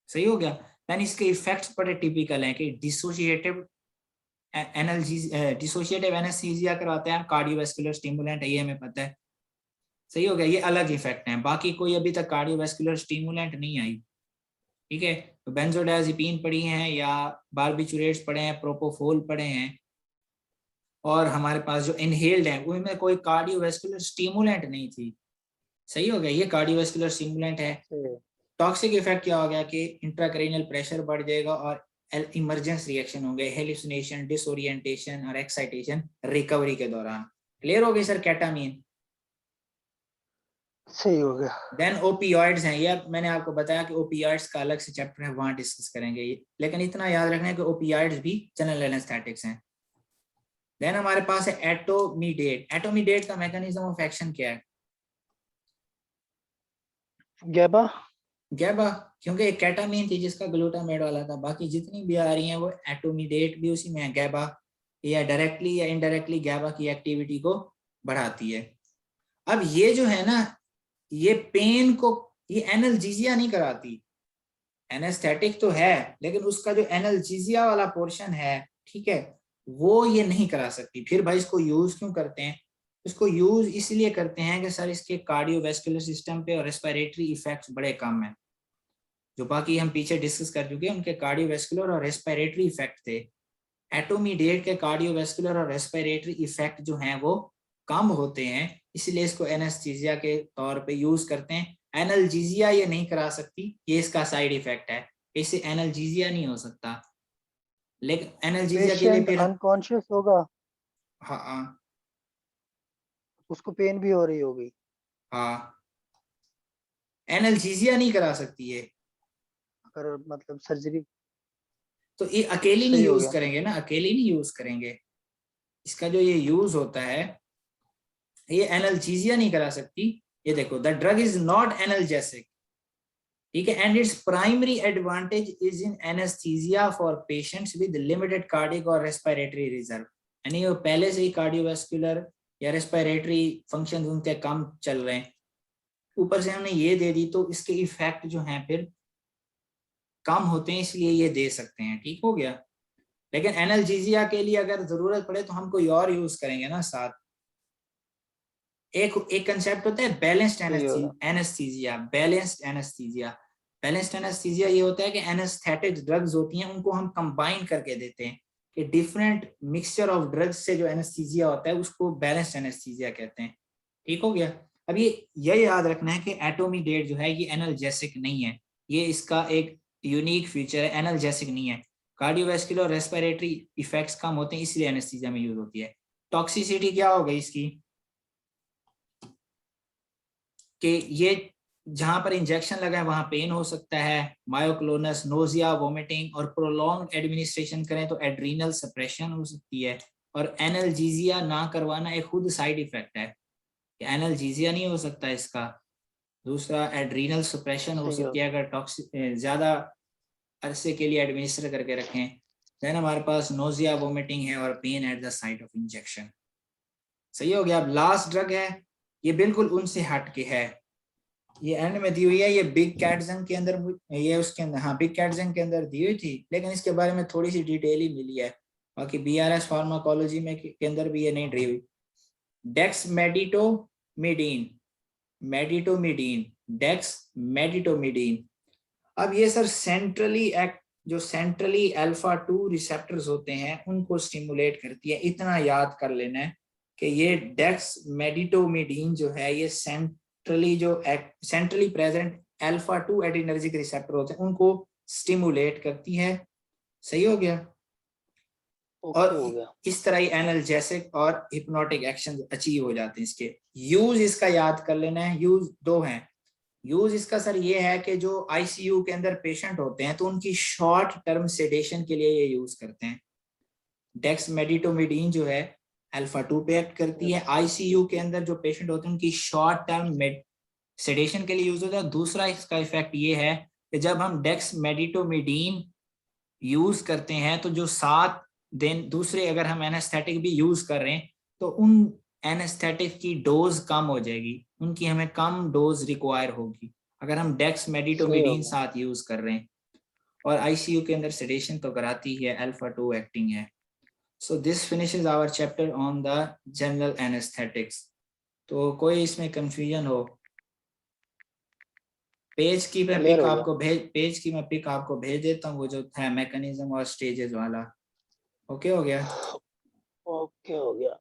सही हो गया। देन इसके इफेक्ट्स बड़े टिपिकल हैं कि डिसोशिएटिव डिसोशिएटिव एनेस्थीसिया करवाते हैं, कार्डियोवैस्कुलर स्टिमुलेंट है, ये हमें पता है। सही हो गया, ये अलग इफेक्ट हैं, बाकी कोई अभी तक कार्डियोवैस्कुलर स्टिमुलेंट नहीं आई। ठीक है, तो बेंजोडायजेपिन पढ़ी हैं या बारबिचुरेट्स पढ़े हैं, प्रोपोफोल पढ़े हैं, और हमारे पास जो इनहेल्ड है उनमें कोई कार्डियोवैस्कुलर स्टिमुलेंट नहीं थी। सही हो गया, ये कार्डियोवैस्कुलर स्टिमुलेंट है। टॉक्सिक इफेक्ट क्या हो गया कि इंट्राक्रेनियल प्रेशर बढ़ जाएगा और इमरजेंस रिएक्शन होंगे, हेलुसिनेशन, डिसोरिएंटेशन और एक्साइटेशन रिकवरी के दौरान। क्लियर हो गई सर केटामीन। सही हो गया। देन ओपियॉइड्स हैं, ये मैंने आपको बताया कि ओपियॉइड्स का अलग से चैप्टर है, वहां डिस्कस करेंगे ये, लेकिन इतना याद रखना है कि ओपियॉइड्स भी जनरल एनेस्थेटिक्स हैं। देन हमारे पास है एटोमीडेट। एटोमीडेट का मैकेनिज्म ऑफ एक्शन क्या है? गैबा। गैबा, क्योंकि एक केटामीन थी जिसका ग्लूटामेट वाला था, बाकी जितनी भी आ रही हैं वो एटोमीडेट भी उसी में है। गैबा या डायरेक्टली या इनडायरेक्टली गैबा की एक्टिविटी को बढ़ाती है। अब ये जो है ना, ये पेन को, ये एनाल्जेसिया नहीं कराती, एनेस्थेटिक तो है लेकिन उसका जो एनाल्जेसिया वाला पोर्शन है, ठीक है, वो ये नहीं करा सकती। फिर भाई इसको यूज क्यों करते हैं? इसको यूज इसलिए करते हैं कि सर इसके कार्डियोवैस्कुलर सिस्टम पे और रेस्पिरेटरी इफेक्ट्स बड़े कम हैं, जो बाकी हम पीछे डिस्कस कर चुके हैं, उनके कार्डियोवैस्कुलर और रेस्पिरेटरी इफेक्ट थे। एटोमीडेट के कार्डियोवैस्कुलर और रेस्पिरेटरी इफेक्ट जो हैं वो कम होते हैं, इसलिए इसको एनेस्थीसिया के तौर पे यूज करते हैं। एनाल्जेसिया ये नहीं करा सकती, ये इसका साइड इफेक्ट है, इससे एनाल्जेसिया नहीं हो सकता, लेकिन एनाल्जेसिया के लिए पेशेंट फिर, अनकॉन्शियस होगा, हाँ हाँ उसको पेन भी हो रही होगी। हाँ, एनाल्जेसिया नहीं करा सकती है, अगर मतलब सर्जरी। तो ये अकेली नहीं सही हो यूज गया। करेंगे ना, अकेली नहीं यूज करेंगे। इसका जो ये यूज होता है, ये एनाल्जेसिया नहीं करा सकती। ये देखो, the drug is not analgesic, ठीक है, and its primary advantage is in anaesthesia for patients with limited cardiac और रेस्पिरेटरी रिजर्व। यानी वो पहले से ही कार्डियोवैस्कुलर या रेस्पिरेटरी फंक्शन उनके कम चल रहे हैं, ऊपर से हमने ये दे दी तो इसके इफेक्ट जो हैं फिर कम होते हैं, इसलिए ये दे सकते हैं। ठीक हो गया। लेकिन एनाल्जेसिया के लिए अगर जरूरत पड़े तो हम कोई और यूज करेंगे ना साथ। एक कंसेप्ट होता है balanced anaesthesia. Balanced anaesthesia, balanced anaesthesia ये होता है कि एनेस्थेटिक ड्रग्स होती हैं उनको हम कंबाइन करके देते हैं, कि डिफरेंट मिक्सचर ऑफ ड्रग्स से जो एनेस्थीसिया होता है उसको बैलेंस्ड एनेस्थीसिया कहते हैं। ठीक हो गया। अब ये याद रखना है कि एटोमीडेट जो है ये एनाल्जेसिक नहीं है, ये इसका एक यूनिक फीचर है, एनाल्जेसिक नहीं है। कार्डियोवैस्कुलर रेस्पिरेटरी इफेक्ट्स कम होते हैं इसलिए एनेस्थीसिया में यूज होती है। टॉक्सिसिटी क्या हो गई इसकी, कि ये जहां पर इंजेक्शन लगा है वहां पेन हो सकता है, मायोक्लोनस, नोजिया, वोमिटिंग, और प्रोलॉन्ग एडमिनिस्ट्रेशन करें तो एड्रीनल सप्रेशन हो सकती है। और एनाल्जेसिया ना करवाना एक खुद साइड इफेक्ट है, एनाल्जेसिया नहीं हो सकता इसका। दूसरा एड्रीनल सप्रेशन हो सकती है अगर टॉक्सिक ज्यादा अरसे के लिए एडमिनिस्टर करके रखें। देन हमारे पास नोजिया, वोमिटिंग है और pen at the site of injection. सही हो गया। अब लास्ट ड्रग है, ये बिल्कुल उनसे हट के है, ये एंड में दी हुई है, ये बिग कैटजन के अंदर, ये उसके अंदर, हाँ बिग कैटजन के अंदर दी हुई थी, लेकिन इसके बारे में थोड़ी सी डिटेल ही मिली है, बाकी BRS फार्माकोलॉजी में के अंदर भी ये नहीं दी हुई। डेक्समेडिटोमिडीन, मेडिटोमिडीन, डेक्समेडिटोमिडीन। अब ये सर सेंट्रली एक्ट, जो सेंट्रली अल्फा 2 रिसेप्टर्स होते हैं उनको स्टिमुलेट करती है। इतना याद कर लेना है कि ये डेक्समेडिटोमिडीन जो है ये centrally present alpha 2 adrenergic receptor होते हैं उनको स्टिमुलेट करती है। सही हो गया। और इस तरह ही एनाल्जेसिक और हिप्नोटिक एक्शन अचीव हो जाते हैं। इसके यूज इसका याद कर लेना है, यूज दो हैं। यूज इसका सर ये है कि जो ICU के अंदर पेशेंट होते हैं तो उनकी शॉर्ट टर्म सेडेशन के लिए ये यूज करते हैं। डेक्समेडिटोमिडीन जो है अल्फा 2 पे एक्ट करती है, ICU के अंदर जो पेशेंट होते हैं उनकी शॉर्ट टर्म सेडेशन के लिए यूज होता है। दूसरा इसका इफेक्ट ये है कि जब हम डेक्समेडिटोमिडीन यूज करते हैं तो जो 7 दिन दूसरे अगर हम एनेस्थेटिक भी यूज कर रहे हैं तो उन एनेस्थेटिक की डोज कम हो जाएगी, उनकी हमें कम डोज रिक्वायर होगी अगर हम डेक्समेडिटोमिडीन साथ यूज कर रहे हैं। और ICU के अंदर सेडेशन तो कराती है, अल्फा 2 एक्टिंग है। So this finishes our chapter on the general anaesthetics. तो कोई इसमें कंफ्यूजन हो, पेज की मैं पिक आपको भेज देता हूँ, वो जो है मैकेनिज्म और स्टेजेस वाला। ओके हो गया। ओके हो गया।